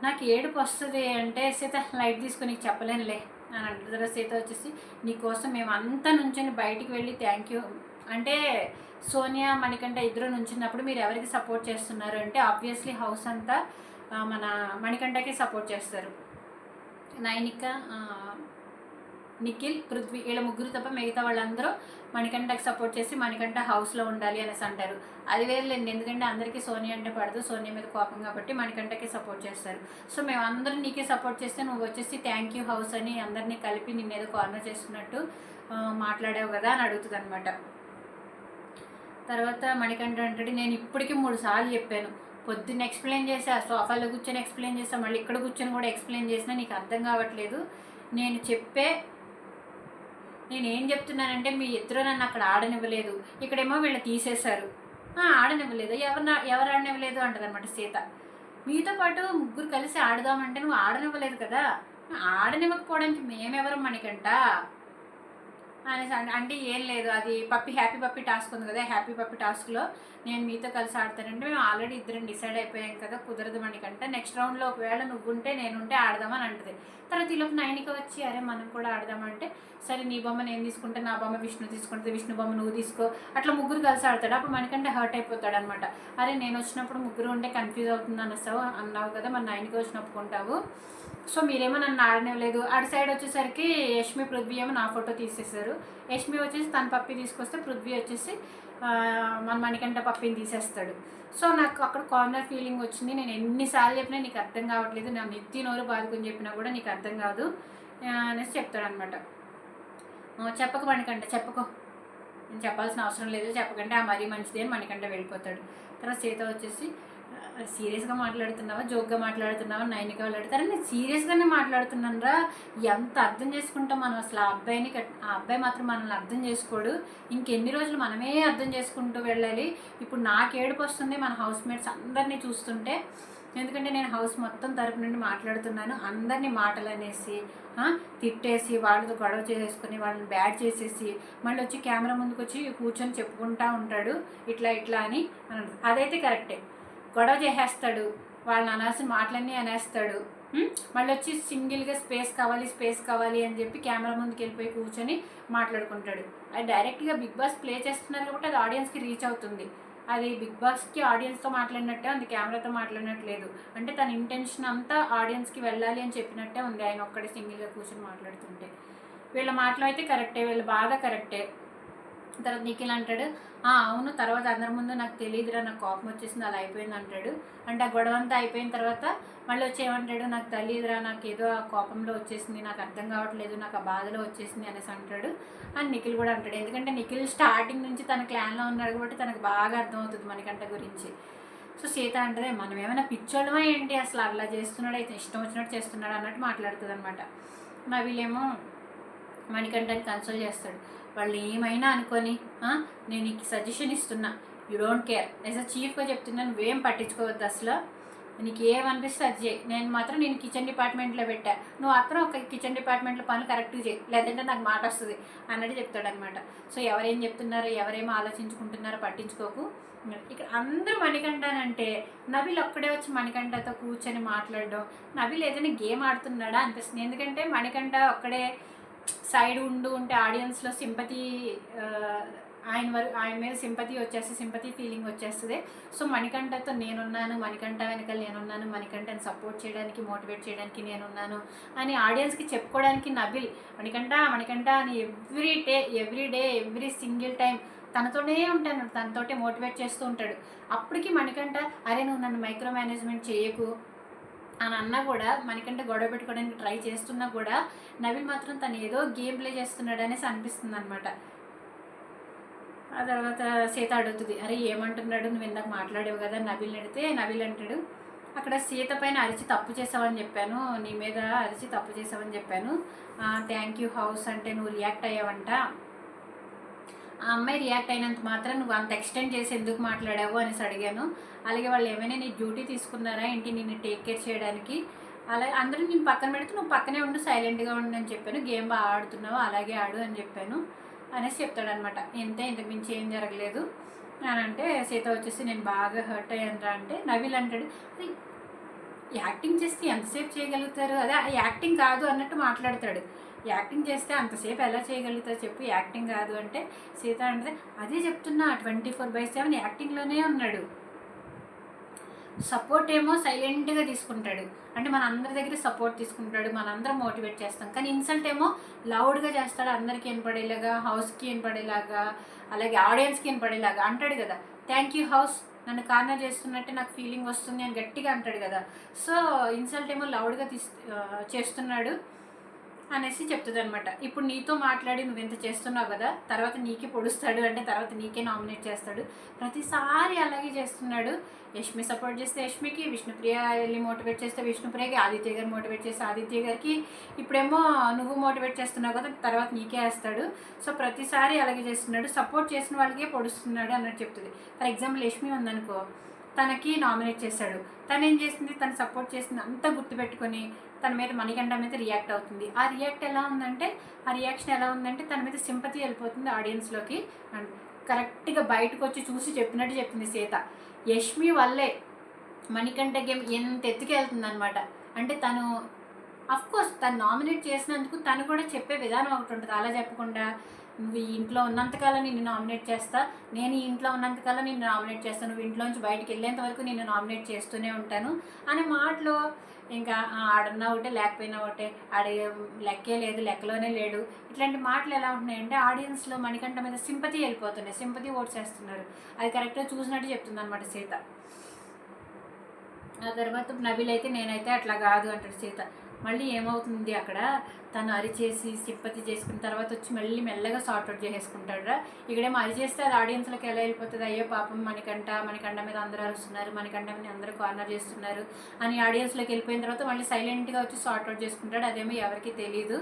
నాకు ఏడుపు వస్తుంది అంటే, సీత లైట్ తీసుకొని నీకు చెప్పలేనులే అని అంటారు. తర్వాత సీత వచ్చేసి నీకోసం మేము అంతా నుంచొని బయటికి వెళ్ళి థ్యాంక్ యూ అంటే, సోనియా మణికంఠ ఇద్దరు నుంచినప్పుడు మీరు ఎవరికి సపోర్ట్ చేస్తున్నారు అంటే ఆబ్వియస్లీ హౌస్ అంతా మన మణికంఠకి సపోర్ట్ చేస్తారు. నైనిక, నిఖిల్, పృథ్వీ వీళ్ళ ముగ్గురు తప్ప మిగతా వాళ్ళందరూ మణికంఠకి సపోర్ట్ చేసి మణికంఠ హౌస్లో ఉండాలి అనేసి అంటారు. అది వేరులేండి, ఎందుకంటే అందరికీ సోనియా అంటే పడదు, సోనియా మీద కోపం కాబట్టి మణికంఠకి సపోర్ట్ చేస్తారు. సో మేము అందరం నీకే సపోర్ట్ చేస్తే నువ్వు వచ్చేసి థ్యాంక్ యూ హౌస్ అని అందరినీ కలిపి నిన్నేదో కార్నర్ చేస్తున్నట్టు మాట్లాడావు కదా అని అడుగుతుంది అనమాట. తర్వాత మణికంఠ అంటాడు, నేను ఇప్పటికీ 3 సార్లు చెప్పాను, పొద్దున్న ఎక్స్ప్లెయిన్ చేసా, సోఫాలో కూర్చొని ఎక్స్ప్లెయిన్ చేసా, మళ్ళీ ఇక్కడ కూర్చొని కూడా ఎక్స్ప్లెయిన్ చేసినా నీకు అర్థం కావట్లేదు. నేనేం చెప్తున్నానంటే మీ ఇద్దరు నన్ను అక్కడ ఆడనివ్వలేదు, ఇక్కడేమో వీళ్ళు తీసేశారు. ఆడనివ్వలేదు, ఎవరు ఆడనివ్వలేదు అంటది అనమాట సీత. మీతో పాటు ముగ్గురు కలిసి ఆడదామంటే నువ్వు ఆడనివ్వలేదు కదా, ఆడనివ్వకపోవడానికి మేమెవరం మణికంట అనేసి అంటే ఏం లేదు, అది హ్యాపీ పప్పి టాస్క్ ఉంది కదా, హ్యాపీ పప్పి టాస్క్లో నేను మీతో కలిసి ఆడతానంటే మేము ఆల్రెడీ ఇద్దరం డిసైడ్ అయిపోయాం కదా, కుదరదు మణికంట, నెక్స్ట్ రౌండ్లో ఒకవేళ నువ్వుంటే నేనుంటే ఆడదామని అంటుంది. తర్వాత ఈలోపు నైనిక వచ్చి అరే మనం కూడా ఆడదామంటే, సరే నీ బొమ్మ నేను తీసుకుంటే, నా బొమ్మ విష్ణు తీసుకుంటే, విష్ణు బొమ్మ నువ్వు తీసుకో, అట్లా ముగ్గురు కలిసి ఆడతాడు. అప్పుడు మణికంట హర్ట్ అయిపోతాడు అనమాట. అరే నేను వచ్చినప్పుడు ముగ్గురు ఉంటే కన్ఫ్యూజ్ అవుతుంది అన్నావు కదా, మరి నైనిక వచ్చినప్పుడు కొంటావు, సో మీరేమో నన్ను ఆడనివ్వలేదు. అటు సైడ్ వచ్చేసరికి యష్మి, పృథ్వీ ఏమో నా ఫోటో తీసేశారు. యష్మి వచ్చేసి తన పప్పి తీసుకొస్తే పృథ్వీ వచ్చేసి మన మణికంఠ పప్పిని తీసేస్తాడు. సో నాకు అక్కడ కార్నర్ ఫీలింగ్ వచ్చింది. నేను ఎన్నిసార్లు చెప్పినా నీకు అర్థం కావట్లేదు, నా నెత్తి నోరు బాదుకొని చెప్పినా కూడా నీకు అర్థం కాదు అనేసి చెప్తాడనమాట. చెప్పకు మణికంఠ, చెప్పుకో, నేను చెప్పాల్సిన అవసరం లేదు, చెప్పకంటే ఆ మరీ మంచిది అని మణికంఠ వెళ్ళిపోతాడు. తర్వాత సీత వచ్చేసి సీరియస్గా మాట్లాడుతున్నావా, జోక్గా మాట్లాడుతున్నావా నైనిక వాళ్ళు అడుగుతారు. నేను సీరియస్గానే మాట్లాడుతున్నాను రా, ఎంత అర్థం చేసుకుంటాం మనం అసలు. ఆ అబ్బాయి మాత్రం మనల్ని అర్థం చేసుకోడు, ఇంకెన్ని రోజులు మనమే అర్థం చేసుకుంటూ వెళ్ళాలి. ఇప్పుడు నాకు ఏడుపు వస్తుంది మన హౌస్ మేట్స్ అందరినీ చూస్తుంటే, ఎందుకంటే నేను హౌస్ మొత్తం తరపు నుండి మాట్లాడుతున్నాను. అందరినీ మాటలు అనేసి తిట్టేసి వాళ్ళతో గొడవ చేసుకుని వాళ్ళని బ్యాడ్ చేసేసి మళ్ళీ వచ్చి కెమెరా ముందుకు వచ్చి కూర్చొని చెప్పుకుంటూ ఉంటాడు ఇట్లా అని అదైతే కరెక్టే. గొడవ చేసేస్తాడు, వాళ్ళని అనాల్సిన మాటలన్నీ అనేస్తాడు, మళ్ళీ వచ్చి సింగిల్గా స్పేస్ కావాలి అని చెప్పి కెమెరా ముందుకు వెళ్ళిపోయి కూర్చొని మాట్లాడుకుంటాడు. అది డైరెక్ట్గా బిగ్ బాస్ ప్లే చేస్తున్నారు కాబట్టి అది ఆడియన్స్కి రీచ్ అవుతుంది. అది బిగ్ బాస్కి ఆడియన్స్తో మాట్లాడినట్టే ఉంది, కెమెరాతో మాట్లాడినట్లేదు. అంటే తన ఇంటెన్షన్ అంతా ఆడియన్స్కి వెళ్ళాలి అని చెప్పినట్టే ఉంది ఆయన ఒక్కడే సింగిల్గా కూర్చొని మాట్లాడుతుంటే. వీళ్ళ మాటలు అయితే కరెక్టే, వీళ్ళ బాధ కరెక్టే. తర్వాత నిఖిల్ అంటాడు, అవును తర్వాత అందరి ముందు నాకు తెలియదురా, నాకు కోపం వచ్చేసింది, అలా అయిపోయింది అంటాడు. అంటే ఆ గొడవ అంతా అయిపోయిన తర్వాత మళ్ళీ వచ్చి ఏమంటాడు, నాకు తెలియదురా, నాకు ఏదో ఆ కోపంలో వచ్చేసింది, నాకు అర్థం కావట్లేదు, నాకు ఆ బాధలో వచ్చేసింది అనేసి అంటాడు. అని నిఖిల్ కూడా అంటాడు, ఎందుకంటే నిఖిల్ స్టార్టింగ్ నుంచి తన క్లాన్లో ఉన్నాడు కాబట్టి తనకు బాగా అర్థమవుతుంది మణికంఠ గురించి. సో సీత అంటే మనం ఏమైనా పిచ్చోళ్ళమా ఏంటి, అసలు అలా చేస్తున్నాడు, అయితే ఇష్టం వచ్చినట్టు చేస్తున్నాడు అన్నట్టు మాట్లాడుతుంది అనమాట. నవీలేమో మణికంఠని కన్సోల్ చేస్తాడు. వాళ్ళు ఏమైనా అనుకొని నేను నీకు సజెషన్ ఇస్తున్నా, you don't care, as a చీఫ్గా చెప్తున్నా, నువ్వేం పట్టించుకోవద్దు, అసలు నీకు ఏమనిపిస్తే అది చేయి, నేను కిచెన్ డిపార్ట్మెంట్లో పెట్టా, నువ్వు అతను ఒక కిచెన్ డిపార్ట్మెంట్లో పనులు కరెక్ట్గా చేయి, లేదంటే నాకు మాట వస్తుంది అన్నట్టు చెప్తాడనమాట. సో ఎవరేం చెప్తున్నారో ఎవరేమో ఆలోచించుకుంటున్నారో పట్టించుకోకు. ఇక్కడ అందరూ మణికంఠనంటే నబిల్ ఒక్కడే వచ్చి మణికంఠతో కూర్చొని మాట్లాడడం, నబిల్ ఏదైనా గేమ్ ఆడుతున్నాడా అనిపిస్తుంది. ఎందుకంటే మణికంఠ ఒక్కడే సైడ్ ఉంటే ఆడియన్స్లో సింపతి ఆయన మీద సింపతి ఫీలింగ్ వచ్చేస్తుంది. సో మణికంఠతో నేనున్నాను, మణికంఠ వెనకాల నేనున్నాను, మణికంఠని సపోర్ట్ చేయడానికి మోటివేట్ చేయడానికి నేనున్నాను అని ఆడియన్స్కి చెప్పుకోవడానికి నబిల్ మణికంఠ అని every day every single time తనతోనే ఉంటాను, తనతోటే మోటివేట్ చేస్తూ ఉంటాడు. అప్పటికి మణికంఠ అరే నువ్వు నన్ను మైక్రో మేనేజ్మెంట్ చేయకు, అని అన్నా కూడా మనకంటే గొడవ పెట్టుకోవడానికి ట్రై చేస్తున్నా కూడా నవీల్ మాత్రం తను ఏదో గేమ్ ప్లే చేస్తున్నాడు అనేసి అనిపిస్తుంది అనమాట. ఆ తర్వాత సీత అడుగుతుంది, అరే ఏమంటున్నాడు, నువ్వు ఇందాక మాట్లాడేవు కదా నవీల్ అడిగితే, నవీల్ అంటాడు, అక్కడ సీత పైన అరిచి తప్పు చేసావని చెప్పాను, నీ మీద అరిచి తప్పు చేసావని చెప్పాను, థ్యాంక్ యూ హౌస్ అంటే నువ్వు రియాక్ట్ అయ్యావంట, ఆ అమ్మాయి రియాక్ట్ అయినంత మాత్రం నువ్వు అంత ఎక్స్టెండ్ చేసి ఎందుకు మాట్లాడావు అనేసి అడిగాను. అలాగే వాళ్ళు ఏమైనా నీ డ్యూటీ తీసుకున్నారా ఏంటి నిన్ను టేక్ కేర్ చేయడానికి, అలాగే అందరూ నేను పక్కన పెడితే నువ్వు పక్కనే ఉండు, సైలెంట్గా ఉండు అని చెప్పాను, గేమ్ బాగా ఆడుతున్నావు అలాగే ఆడు అని చెప్పాను అనేసి చెప్తాడనమాట. ఇంతకు మించి ఏం జరగలేదు అని అంటే, సీత వచ్చేసి నేను బాగా హర్ట్ అయ్యానురా అంటే, నవీల్ అంటాడు, యాక్టింగ్ చేస్తే ఎంతసేపు చేయగలుగుతారు, అదే యాక్టింగ్ కాదు అన్నట్టు మాట్లాడతాడు, యాక్టింగ్ చేస్తే అంతసేపు ఎలా చేయగలుగుతారు చెప్పు, యాక్టింగ్ కాదు అంటే, సీత అంటే అదే చెప్తున్నా 24/7 యాక్టింగ్లోనే ఉన్నాడు, సపోర్ట్ ఏమో సైలెంట్గా తీసుకుంటాడు, అంటే మన అందరి దగ్గర సపోర్ట్ తీసుకుంటాడు, మనందరం మోటివేట్ చేస్తాం, కానీ ఇన్సల్ట్ ఏమో లౌడ్గా చేస్తాడు, అందరికీ వినపడేలాగా, హౌస్కి వినపడేలాగా, అలాగే ఆడియన్స్కి వినపడేలాగా అంటాడు కదా, థ్యాంక్ యూ హౌస్ నన్ను కార్నర్ చేస్తున్నట్టే నాకు ఫీలింగ్ వస్తుంది అని గట్టిగా అంటాడు కదా. సో ఇన్సల్ట్ ఏమో లౌడ్గా చేస్తున్నాడు అనేసి చెప్తుంది అనమాట. ఇప్పుడు నీతో మాట్లాడి నువ్వు ఎంత చేస్తున్నావు కదా, తర్వాత నీకే పొడుస్తాడు, అంటే తర్వాత నీకే నామినేట్ చేస్తాడు, ప్రతిసారి అలాగే చేస్తున్నాడు. యష్మి సపోర్ట్ చేస్తే యష్మికి, విష్ణుప్రియ వెళ్ళి మోటివేట్ చేస్తే విష్ణుప్రియకి, ఆదిత్య గారు మోటివేట్ చేస్తే ఆదిత్య గారికి, ఇప్పుడేమో నువ్వు మోటివేట్ చేస్తున్నావు కదా తర్వాత నీకే వేస్తాడు. సో ప్రతిసారి అలాగే చేస్తున్నాడు, సపోర్ట్ చేసిన వాళ్ళకే పొడుస్తున్నాడు అన్నట్టు చెప్తుంది. ఫర్ ఎగ్జాంపుల్ యష్మి ఉందనుకో, తనకి నామినేట్ చేశాడు, తను ఏం చేసింది, తను సపోర్ట్ చేసింది అంతా గుర్తుపెట్టుకొని తన మీద మణికంఠ మీద రియాక్ట్ అవుతుంది. ఆ రియాక్షన్ ఎలా ఉందంటే తన మీద సింపతి వెళ్ళిపోతుంది ఆడియన్స్లోకి. అండ్ కరెక్ట్గా బయటకు వచ్చి చూసి చెప్పినట్టు చెప్పింది సీత, యష్మి వల్లే మణికంఠ గేమ్ ఎంత ఎత్తుకెళ్తుంది అనమాట. అంటే తను అఫ్కోర్స్ తను నామినేట్ చేసినందుకు తను కూడా చెప్పే విధానం ఒకటి ఉంటుంది, అలా చెప్పకుండా నువ్వు ఈ ఇంట్లో ఉన్నంతకాలం నిన్ను నామినేట్ చేస్తా, నేను ఈ ఇంట్లో ఉన్నంతకాలం నిన్ను నామినేట్ చేస్తాను, నువ్వు ఇంట్లోంచి బయటకు వెళ్ళేంత వరకు నిన్ను నామినేట్ చేస్తూనే ఉంటాను అనే మాటలో ఇంకా ఆడున్నా ఒకటే లేకపోయినా ఒకటే, ఆడే లెక్కే లేదు, లెక్కలోనే లేడు, ఇట్లాంటి మాటలు ఎలా ఉంటున్నాయంటే ఆడియన్స్లో మణికంఠ మీద సింపతి వెళ్ళిపోతున్నాయి, సింపతి ఓట్స్ వేస్తున్నారు. అది కరెక్ట్గా చూసినట్టు చెప్తుంది అనమాట సీత. ఆ తర్వాత నవీల్ అయితే నేనైతే అట్లా కాదు అంటాడు. సీత మళ్ళీ ఏమవుతుంది అక్కడ, తను అరిచేసి సింపతి చేసుకున్న తర్వాత వచ్చి మళ్ళీ మెల్లగా సార్ట్అవుట్ చేసేసుకుంటాడు. ఇక్కడేమో అరిచేస్తే అది ఆడియన్స్లోకి ఎలా వెళ్ళిపోతుంది, అయ్యో పాపం మణికంఠ మీద అందరూ అరుస్తున్నారు, మణికంఠ మీద అందరూ కార్నర్ చేస్తున్నారు అని ఆడియన్స్లోకి వెళ్ళిపోయిన తర్వాత మళ్ళీ సైలెంట్గా వచ్చి సార్ట్అవుట్ చేసుకుంటాడు, అదేమో ఎవరికి తెలియదు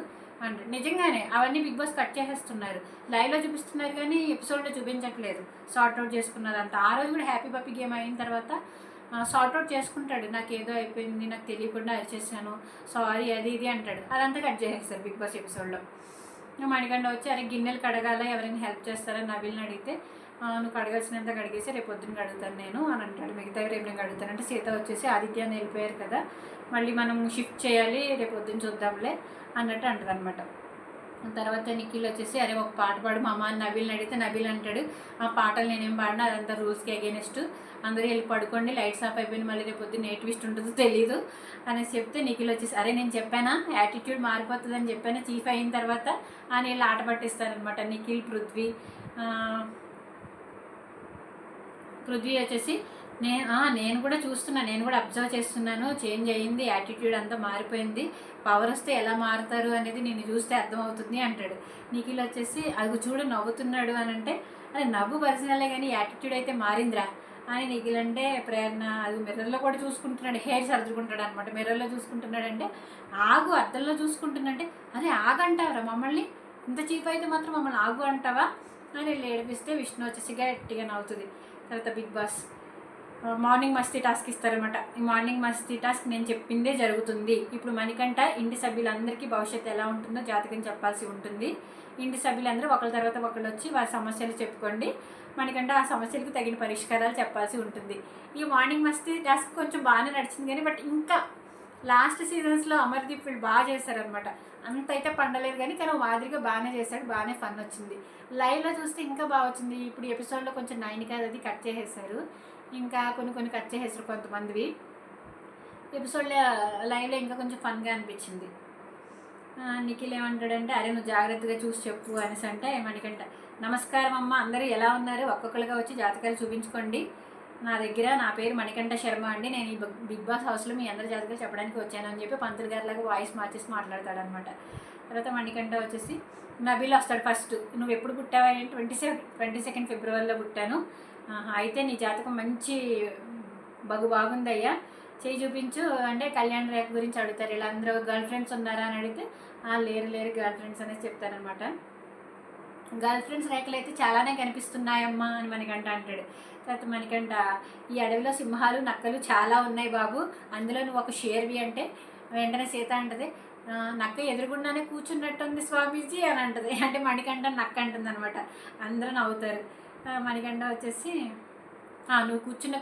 అంటే. నిజంగానే అవన్నీ బిగ్ బాస్ కట్ చేసేస్తున్నారు, లైవ్లో చూపిస్తున్నారు కానీ ఎపిసోడ్లో చూపించట్లేదు సార్ట్అవుట్ చేసుకున్నదంతా. ఆ రోజు కూడా హ్యాపీ పప్పీ గేమ్ అయిన తర్వాత సార్ట్అవుట్ చేసుకుంటాడు, నాకు ఏదో అయిపోయింది, నాకు తెలియకుండా అరిచేసాను, సారీ అది ఇది అంటాడు, అదంతా కట్ చేసేస్తారు బిగ్ బాస్ ఎపిసోడ్లో. మణికంఠ వచ్చి అరే గిన్నెలు కడగాల ఎవరైనా హెల్ప్ చేస్తారని నవీల్ని అడిగితే, నువ్వు కడగాల్సినంత కడిగేసి రేపు పొద్దున్న కడుగుతాను నేను అని అంటాడు, మిగతా రేపు నేను కడుగుతాను అంటే, సీత వచ్చేసి ఆదిత్యాన్ని వెళ్ళిపోయారు కదా మళ్ళీ మనం షిఫ్ట్ చేయాలి రేపు పొద్దున్న చూద్దాంలే అన్నట్టు అంటారు అనమాట. తర్వాత నిఖిల్ వచ్చేసి అరే ఒక పాట పాడు మామ అని నవీల్ని అడిగితే, నవీల్ అంటాడు ఆ పాటలు నేనేం పాడినా అదంతా రూల్స్కి అగేనెస్ట్, అందరూ వెళ్ళి పడుకోండి, లైట్స్ ఆఫ్ అయిపోయింది, మళ్ళీ రేపు పొద్దున్న ఏ ట్విస్ట్ ఉంటుందో తెలీదు అనేసి చెప్తే, నిఖిల్ వచ్చేసి అరే నేను చెప్పానా యాటిట్యూడ్ మారిపోతుందని చెప్పాను చీఫ్ అయిన తర్వాత అని వీళ్ళు ఆట పట్టిస్తారనమాట. నిఖిల్ పృథ్వీ వచ్చేసి నేను కూడా చూస్తున్నాను, నేను కూడా అబ్జర్వ్ చేస్తున్నాను, చేంజ్ అయ్యింది, యాటిట్యూడ్ అంతా మారిపోయింది, పవర్ వస్తే ఎలా మారుతారు అనేది నేను చూస్తే అర్థమవుతుంది అంటాడు. నిఖిల్ వచ్చేసి అది చూడు నవ్వుతున్నాడు అని అంటే, అది నవ్వు పర్సనలే కానీ యాటిట్యూడ్ అయితే మారిందిరా అని నిఖిల్ అంటే, ప్రేరణ అది మిర్రర్లో కూడా చూసుకుంటున్నాడు, హెయిర్ సర్దుకుంటాడు అనమాట, మిర్రర్లో చూసుకుంటున్నాడంటే ఆగు, అద్దంలో చూసుకుంటున్నాడంటే అరే ఆగంటావరా మమ్మల్ని, ఇంత చీప్ అయితే మాత్రం మమ్మల్ని ఆగు అంటావా అని ఏడిపిస్తే విష్ణు వచ్చేసి గట్టిగా నవ్వుతుంది. తర్వాత బిగ్ బాస్ మార్నింగ్ మస్తీ టాస్క్ ఇస్తారనమాట. ఈ మార్నింగ్ మస్తీ టాస్క్ నేను చెప్పిందే జరుగుతుంది. ఇప్పుడు మణికంఠ ఇంటి సభ్యులందరికీ భవిష్యత్తు ఎలా ఉంటుందో జాతకం చెప్పాల్సి ఉంటుంది. ఇంటి సభ్యులందరూ ఒకరి తర్వాత ఒకళ్ళు వచ్చి వారి సమస్యలు చెప్పుకోండి, మణికంఠ ఆ సమస్యలకు తగిన పరిష్కారాలు చెప్పాల్సి ఉంటుంది. ఈ మార్నింగ్ మస్తీ టాస్క్ కొంచెం బాగానే నడిచింది కానీ ఇంకా లాస్ట్ సీజన్స్లో అమర్దీప్ వీళ్ళు బాగా చేశారనమాట. అంత అయితే పండలేదు కానీ మాదిరిగా బాగానే చేశాడు, బాగానే ఫన్ వచ్చింది. లైవ్లో చూస్తే ఇంకా బాగా వచ్చింది. ఇప్పుడు ఎపిసోడ్లో కొంచెం నైన్కి అది కట్ చేసేసారు, ఇంకా కొన్ని కట్ చేసేసారు కొంతమందివి. ఎపిసోడ్లో లైవ్లో ఇంకా కొంచెం ఫన్గా అనిపించింది. నిఖిల్ ఏమంటాడంటే అరే నువ్వు జాగ్రత్తగా చూసి చెప్పు అనేసి అంటే, మణికంఠ నమస్కారం అమ్మ, అందరూ ఎలా ఉన్నారు, ఒక్కొక్కరుగా వచ్చి జాతకాలు చూపించుకోండి, నా దగ్గర నా పేరు మణికంఠ శర్మ అండి, నేను ఈ బిగ్ బాస్ హౌస్లో మీ అందరి జాతకాలు చెప్పడానికి వచ్చాను అని చెప్పి పంతులు గారిలాగా వాయిస్ మార్చేసి మాట్లాడతాడనమాట. తర్వాత మణికంఠ వచ్చేసి నబీల్ వస్తాడు ఫస్ట్. నువ్వు ఎప్పుడు పుట్టావా అంటే 22 ఫిబ్రవరిలో పుట్టాను. అయితే నీ జాతకం మంచి బాగుందయ్యా, చేయి చూపించు అంటే కళ్యాణ్ రేఖ గురించి అడుగుతారు. ఇలా అందరూ గర్ల్ ఫ్రెండ్స్ ఉన్నారా అని అడిగితే లేరు గర్ల్ ఫ్రెండ్స్ అనేసి చెప్తారనమాట. గర్ల్ ఫ్రెండ్స్ రేఖలు అయితే చాలానే కనిపిస్తున్నాయమ్మా అని మణికంఠ అంటాడు. తర్వాత మణికంఠ, ఈ అడవిలో సింహాలు నక్కలు చాలా ఉన్నాయి బాబు, అందులో నువ్వు ఒక షేర్వి అంటే వెంటనే సీత అంటది, నక్క ఎదురుగుండానే కూర్చున్నట్టుంది స్వామీజీ అని అంటది. అంటే మణికంఠ నక్క అంటుంది అనమాట. అందరూ నవ్వుతారు. మణికంఠ వచ్చేసి నువ్వు కూర్చున్న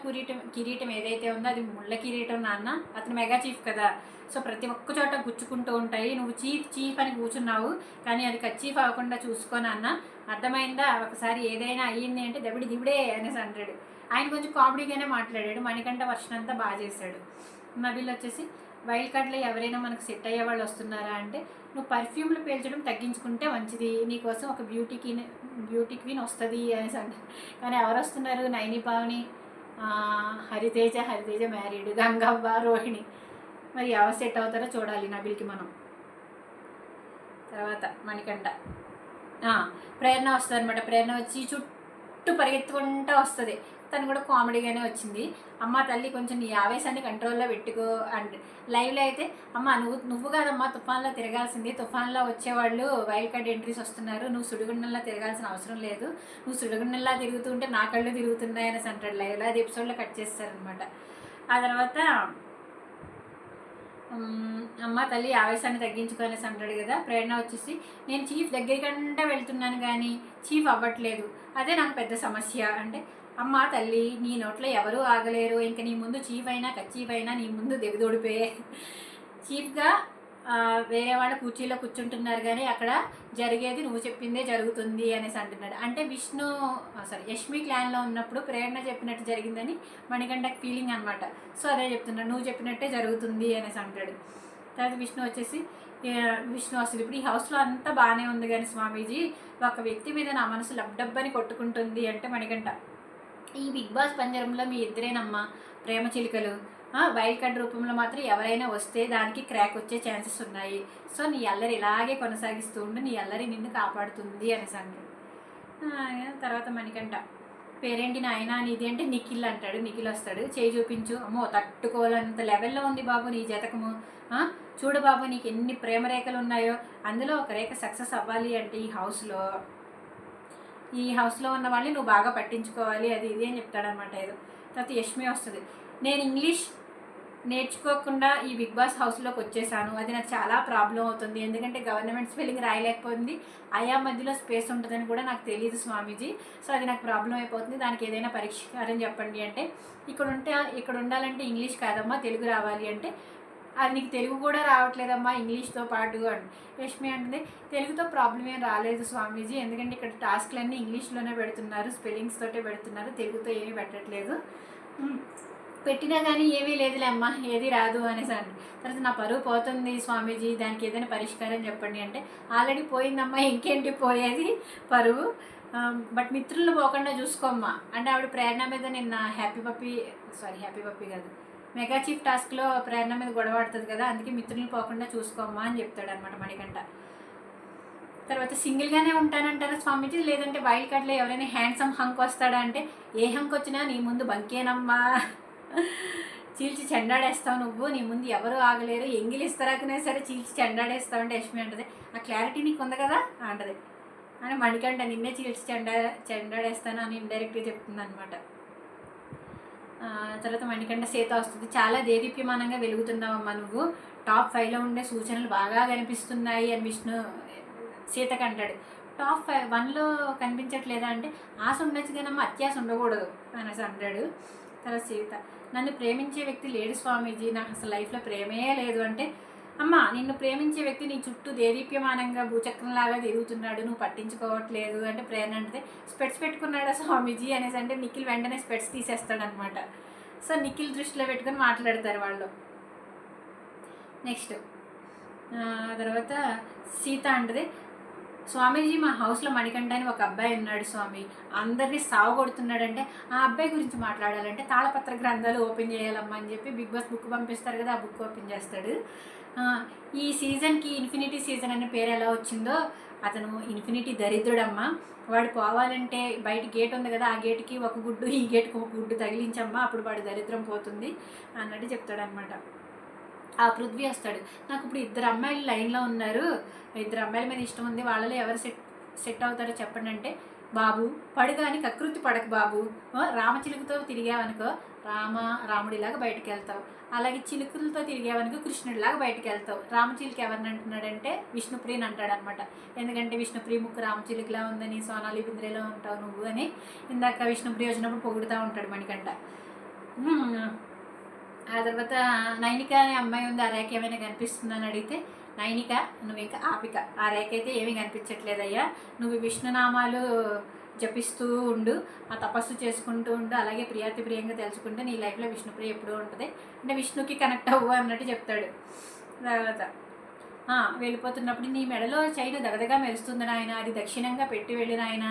కిరీటం ఏదైతే ఉందో అది ముళ్ళ కిరీటం నాన్న, అతను మెగా చీఫ్ కదా, సో ప్రతి ఒక్క చోట గుచ్చుకుంటూ ఉంటాయి, నువ్వు చీఫ్ అని కూర్చున్నావు కానీ అది కచ్చీఫ్ అవ్వకుండా చూసుకోను అన్న, అర్థమైందా, ఒకసారి ఏదైనా అయ్యింది అంటే దివిడే అనేసి అంటాడు. ఆయన కొంచెం కామెడీగానే మాట్లాడాడు. మణికంఠ వర్షన్ అంతా బాగా చేశాడు. నబీల్ వచ్చేసి వైల్డ్ కార్డ్లో ఎవరైనా మనకు సెట్ అయ్యే వాళ్ళు వస్తున్నారా అంటే నువ్వు పర్ఫ్యూమ్లు పేల్చడం తగ్గించుకుంటే మంచిది, నీకోసం ఒక బ్యూటీ క్వీన్ వస్తుంది అనేసి అంటారు. కానీ ఎవరు వస్తున్నారు? నైని పావని, హరితేజ మ్యారీడ్, గంగవ్వ, రోహిణి. మరి ఎవరు సెట్ అవుతారో చూడాలి నబిల్కి మనం. తర్వాత మణికంఠ ప్రేరణ వస్తుంది అనమాట. ప్రేరణ వచ్చి చుట్టూ పరిగెత్తుకుంటూ వస్తుంది. తను కూడా కామెడీగానే వచ్చింది. అమ్మ తల్లి కొంచెం నీ ఆవేశాన్ని కంట్రోల్లో పెట్టుకో అంటే, లైవ్లో అయితే అమ్మ నువ్వు కాదమ్మా తుఫాన్లో తిరగాల్సింది, తుఫాన్లో వచ్చేవాళ్ళు వైల్డ్ కార్డ్ ఎంట్రీస్ వస్తున్నారు, నువ్వు సుడిగుండంలా తిరగాల్సిన అవసరం లేదు, నువ్వు సుడిగుండంలా తిరుగుతూ ఉంటే నా కళ్ళు తిరుగుతున్నాయి అనేసి అంటాడు లైవ్లో. అది ఎపిసోడ్లో కట్ చేస్తారనమాట. ఆ తర్వాత అమ్మ తల్లి ఆవేశాన్ని తగ్గించుకొనేసి అంటాడు కదా. ప్రేరణ వచ్చేసి నేను చీఫ్ దగ్గరికంటే వెళ్తున్నాను కానీ చీఫ్ అవ్వట్లేదు, అదే నాకు పెద్ద సమస్య అంటే, అమ్మ తల్లి నీ నోట్లో ఎవరూ ఆగలేరు, ఇంక నీ ముందు చీఫ్ అయినా కచ్చీఫ్ అయినా నీ ముందు దిగదోడిపోయే, చీఫ్గా వేరే వాళ్ళ కుర్చీలో కూర్చుంటున్నారు కానీ అక్కడ జరిగేది నువ్వు చెప్పిందే జరుగుతుంది అనేసి అంటున్నాడు. అంటే యష్మి క్లాన్లో ఉన్నప్పుడు ప్రేరణ చెప్పినట్టు జరిగిందని మణికంఠకి ఫీలింగ్ అనమాట. సో అదే చెప్తున్నాడు, నువ్వు చెప్పినట్టే జరుగుతుంది అనేసి అంటాడు. తర్వాత విష్ణు వస్తుంది. ఇప్పుడు ఈ హౌస్లో అంతా బాగానే ఉంది కానీ స్వామీజీ ఒక వ్యక్తి మీద నా మనసు లబ్డబ్బని కొట్టుకుంటుంది అంటే మణికంఠ, ఈ బిగ్ బాస్ పంజరంలో మీ ఇద్దరేనమ్మా ప్రేమ చిలుకలు, వైల్డ్ కార్డ్ రూపంలో మాత్రం ఎవరైనా వస్తే దానికి క్రాక్ వచ్చే ఛాన్సెస్ ఉన్నాయి, సో నీ అల్లరి ఇలాగే కొనసాగిస్తూ ఉండు, నీ అల్లరి నిన్ను కాపాడుతుంది అనేసి అంటాడు. తర్వాత మణికంఠ పేరేంటి నాయన నీది అంటే నిఖిల్ అంటాడు. నిఖిల్ వస్తాడు, చేయి చూపించు, అమ్మో తట్టుకోవాలంత లెవెల్లో ఉంది బాబు నీ జాతకము, చూడు బాబు నీకు ఎన్ని ప్రేమ రేఖలు ఉన్నాయో, అందులో ఒక రేఖ సక్సెస్ అవ్వాలి అంటే ఈ హౌస్లో ఉన్న వాళ్ళని నువ్వు బాగా పట్టించుకోవాలి, అది ఇది అని చెప్తాడనమాట ఏదో. తర్వాత యష్మి వస్తుంది, నేను ఇంగ్లీష్ నేర్చుకోకుండా ఈ బిగ్ బాస్ హౌస్లోకి వచ్చేసాను, అది నాకు చాలా ప్రాబ్లం అవుతుంది, ఎందుకంటే గవర్నమెంట్ స్పెల్లింగ్ రాయలేకపోతుంది, ఆయా మధ్యలో స్పేస్ ఉంటుందని కూడా నాకు తెలియదు స్వామీజీ, సో అది నాకు ప్రాబ్లం అయిపోతుంది, దానికి ఏదైనా పరిష్కారం చెప్పండి అంటే, ఇక్కడ ఉండాలంటే ఇంగ్లీష్ కాదమ్మా తెలుగు రావాలి అంటే, అది నీకు తెలుగు కూడా రావట్లేదమ్మా ఇంగ్లీష్తో పాటు అని. యష్మి అంటే తెలుగుతో ప్రాబ్లం ఏం రాలేదు స్వామీజీ, ఎందుకంటే ఇక్కడ టాస్క్లన్నీ ఇంగ్లీష్లోనే పెడుతున్నారు, స్పెల్లింగ్స్ తోటే పెడుతున్నారు, తెలుగుతో ఏమీ పెట్టట్లేదు, పెట్టినా కానీ ఏమీ లేదులే అమ్మ ఏది రాదు అనేసి అండి. తర్వాత నా పరువు పోతుంది స్వామీజీ, దానికి ఏదైనా పరిష్కారం చెప్పండి అంటే, ఆల్రెడీ పోయిందమ్మా ఇంకేంటి పోయేది పరువు, బట్ మిత్రులను పోకుండా చూసుకోమ్మా అంటే, ఆవిడ ప్రేరణ మీద నిన్న హ్యాపీ పప్పీ కాదు మెగా చీఫ్ టాస్క్లో ప్రేరణ మీద గొడవ ఆడుతుంది కదా, అందుకే మిత్రులను పోకుండా చూసుకోమ్మా అని చెప్తాడు అనమాట మణికంఠ. తర్వాత సింగిల్గానే ఉంటానంటారా స్వామీజీ, లేదంటే వైల్డ్ కార్డ్లో ఎవరైనా హ్యాండ్సమ్ హంక్ వస్తాడా అంటే, ఏ హంక్ వచ్చినా నీ ముందు బంకేనమ్మా, చీల్చి చెండాడేస్తావు నువ్వు, నీ ముందు ఎవరు ఆగలేరు, ఎంగిలిస్తారాకనే సరే చీల్చి చెండాడేస్తావు అంటే యష్మి అంటది, ఆ క్లారిటీ నీకు ఉంది కదా అంటది. అని మణికంఠ నిన్నే చీల్చి చెండాడేస్తాను అని ఇండైరెక్ట్గా చెప్తుంది అనమాట. తర్వాత మణికంఠ సీత వస్తుంది, చాలా దేదీప్యమానంగా వెలుగుతున్నావమ్మా నువ్వు, టాప్ 5లో ఉండే సూచనలు బాగా కనిపిస్తున్నాయి అని విష్ణు సీతకు అంటాడు. టాప్ 1లో కనిపించట్లేదా అంటే, ఆశ ఉండొచ్చు కానమ్మా అత్యాశ ఉండకూడదు అనేసి అంటాడు. తర్వాత సీత, నన్ను ప్రేమించే వ్యక్తి లేడు స్వామీజీ, నాకు అసలు లైఫ్లో ప్రేమే లేదు అంటే, అమ్మ నిన్ను ప్రేమించే వ్యక్తి నీ చుట్టూ దేదీప్యమానంగా భూచక్రంలాగా తిరుగుతున్నాడు, నువ్వు పట్టించుకోవట్లేదు అంటే, ప్రేరణ అంటే స్పెట్స్ పెట్టుకున్నాడా స్వామీజీ అనేసి అంటే, నిఖిల్ వెంటనే స్పెట్స్ తీసేస్తాడనమాట. సో నిఖిల్ దృష్టిలో పెట్టుకొని మాట్లాడతారు వాళ్ళు. నెక్స్ట్ తర్వాత సీత అంటది, స్వామీజీ మా హౌస్లో మణికంఠ అని ఒక అబ్బాయి ఉన్నాడు స్వామి, అందరినీ సావగొడుతున్నాడంటే ఆ అబ్బాయి గురించి మాట్లాడాలంటే తాళపత్ర గ్రంథాలు ఓపెన్ చేయాలమ్మా అని చెప్పి బిగ్ బాస్ బుక్ పంపిస్తారు కదా, ఆ బుక్ ఓపెన్ చేస్తాడు. ఈ సీజన్కి ఇన్ఫినిటీ సీజన్ అనే పేరు ఎలా వచ్చిందో, అతను ఇన్ఫినిటీ దరిద్రుడమ్మా, వాడు పోవాలంటే బయట గేట్ ఉంది కదా, ఆ గేట్కి ఒక గుడ్డు ఈ గేట్కి ఒక గుడ్డు తగిలించమ్మా, అప్పుడు వాడి దరిద్రం పోతుంది అన్నట్టు చెప్తాడనమాట. ఆ పృథ్వీ వస్తాడు, నాకు ఇప్పుడు 2 అమ్మాయిలు లైన్లో ఉన్నారు, 2 అమ్మాయిల మీద ఇష్టం ఉంది, వాళ్ళలో ఎవరు సెట్ అవుతారో చెప్పండి అంటే, బాబు పడుగాని కకృతి పడక బాబు, రామచిలుకతో తిరిగావనుకో రాముడిలాగా బయటకు వెళ్తావు, అలాగే చిలుకలతో తిరిగావనుకో కృష్ణుడిలాగా బయటకు వెళ్తావు. రామచిలుక ఎవరిని అంటున్నాడంటే విష్ణుప్రియని అంటాడనమాట. ఎందుకంటే విష్ణుప్రియ ముక్కు రామచిలుకలా ఉందని, సోనాలి బింద్రేలో ఉంటావు నువ్వు అని ఇందాక విష్ణుప్రియ వచ్చినప్పుడు పొగుడుతూ ఉంటాడు మణికంఠ. ఆ తర్వాత నైనిక అనే అమ్మాయి ఉంది, ఆ రేఖ ఏమైనా కనిపిస్తుందని అడిగితే, నైనిక నువ్వు ఇంకా ఆపిక, ఆ రేఖ అయితే ఏమీ కనిపించట్లేదయ్యా, నువ్వు విష్ణునామాలు జపిస్తూ ఉండు, ఆ తపస్సు చేసుకుంటూ ఉండు, అలాగే ప్రియంగా తెలుసుకుంటే నీ లైఫ్లో విష్ణుప్రియ ఎప్పుడూ ఉంటుంది అంటే విష్ణుకి కనెక్ట్ అవ్వు అన్నట్టు చెప్తాడు. తర్వాత వెళ్ళిపోతున్నప్పుడు నీ మెడలో చైన్ దగదగా మెరుస్తుంది నాయన, అది దక్షిణంగా పెట్టి వెళ్ళిన ఆయన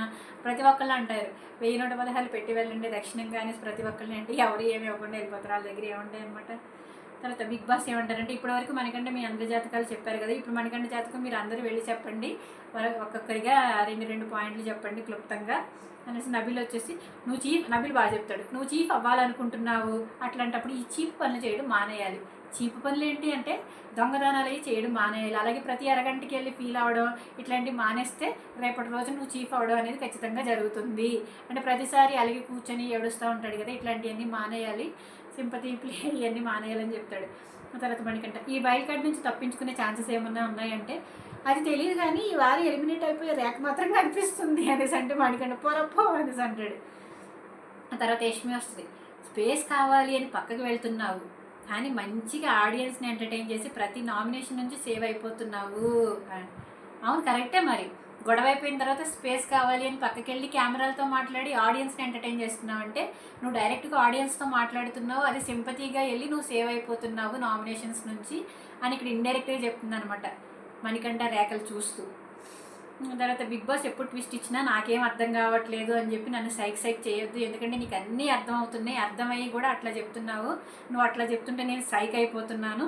ప్రతి ఒక్కళ్ళు అంటారు, 1116 పెట్టి వెళ్ళండి దక్షిణంగా అనేసి ప్రతి ఒక్కళ్ళని అంటే ఎవరు ఏమి ఇవ్వకుండా వెళ్ళిపోతారు, వాళ్ళ దగ్గర ఏముంటాయి అనమాట. తర్వాత బిగ్ బాస్ ఏమంటారంటే, ఇప్పటివరకు మనకంటే మీ అందరి జాతకాలు చెప్పారు కదా, ఇప్పుడు మనకంటే జాతకం మీరు అందరూ వెళ్ళి చెప్పండి, ఒక్కొక్కరిగా 2 పాయింట్లు చెప్పండి క్లుప్తంగా అనేసి. నబిల్ వచ్చేసి నబిల్ బాగా చెప్తాడు, నువ్వు చీఫ్ అవ్వాలనుకుంటున్నావు, అట్లాంటప్పుడు ఈ చీఫ్ పనులు చేయడం మానేయాలి. చీప్ పనులు ఏంటి అంటే దొంగదానాలు అవి చేయడం మానేయాలి, అలాగే ప్రతి అరగంటకి వెళ్ళి ఫీల్ అవ్వడం ఇట్లాంటివి మానేస్తే రేపటి రోజు నువ్వు చీఫ్ అవ్వడం అనేది ఖచ్చితంగా జరుగుతుంది. అంటే ప్రతిసారి అలాగే కూర్చొని ఏడుస్తూ ఉంటాడు కదా, ఇట్లాంటివన్నీ మానేయాలి, సింపతి ప్లే ఇవన్నీ మానేయాలని చెప్తాడు. తర్వాత మణికంఠ, ఈ వైల్డ్ కార్డ్ నుంచి తప్పించుకునే ఛాన్సెస్ ఏమన్నా ఉన్నాయంటే, అది తెలియదు కానీ ఈ వారం ఎలిమినేట్ అయిపోయే రేఖ మాత్రం కనిపిస్తుంది అనేసి అంటే మణికంఠ పొరపో అనేసి అంటాడు. ఆ తర్వాత యష్మి వస్తుంది, స్పేస్ కావాలి అని పక్కకు వెళ్తున్నావు కానీ మంచిగా ఆడియన్స్ని ఎంటర్టైన్ చేసి ప్రతి నామినేషన్ నుంచి సేవ్ అయిపోతున్నావు. అవును కరెక్టే, మరి గొడవ అయిపోయిన తర్వాత స్పేస్ కావాలి అని పక్కకి వెళ్ళి కెమెరాలతో మాట్లాడి ఆడియన్స్ని ఎంటర్టైన్ చేస్తున్నావు అంటే నువ్వు డైరెక్ట్గా ఆడియన్స్తో మాట్లాడుతున్నావు, అది సింపతిగా వెళ్ళి నువ్వు సేవ్ అయిపోతున్నావు నామినేషన్స్ నుంచి అని ఇక్కడ ఇండైరెక్ట్గా చెప్తుంది అనమాట మణికంఠ రేఖలు చూస్తూ. తర్వాత బిగ్ బాస్ ఎప్పుడు ట్విస్ట్ ఇచ్చినా నాకేం అర్థం కావట్లేదు అని చెప్పి నన్ను సైక్ చేయొద్దు, ఎందుకంటే నీకు అన్నీ అర్థం అవుతున్నాయి, అర్థమయ్యి కూడా అట్లా చెప్తున్నావు, నువ్వు అట్లా చెప్తుంటే నేను సైక్ అయిపోతున్నాను,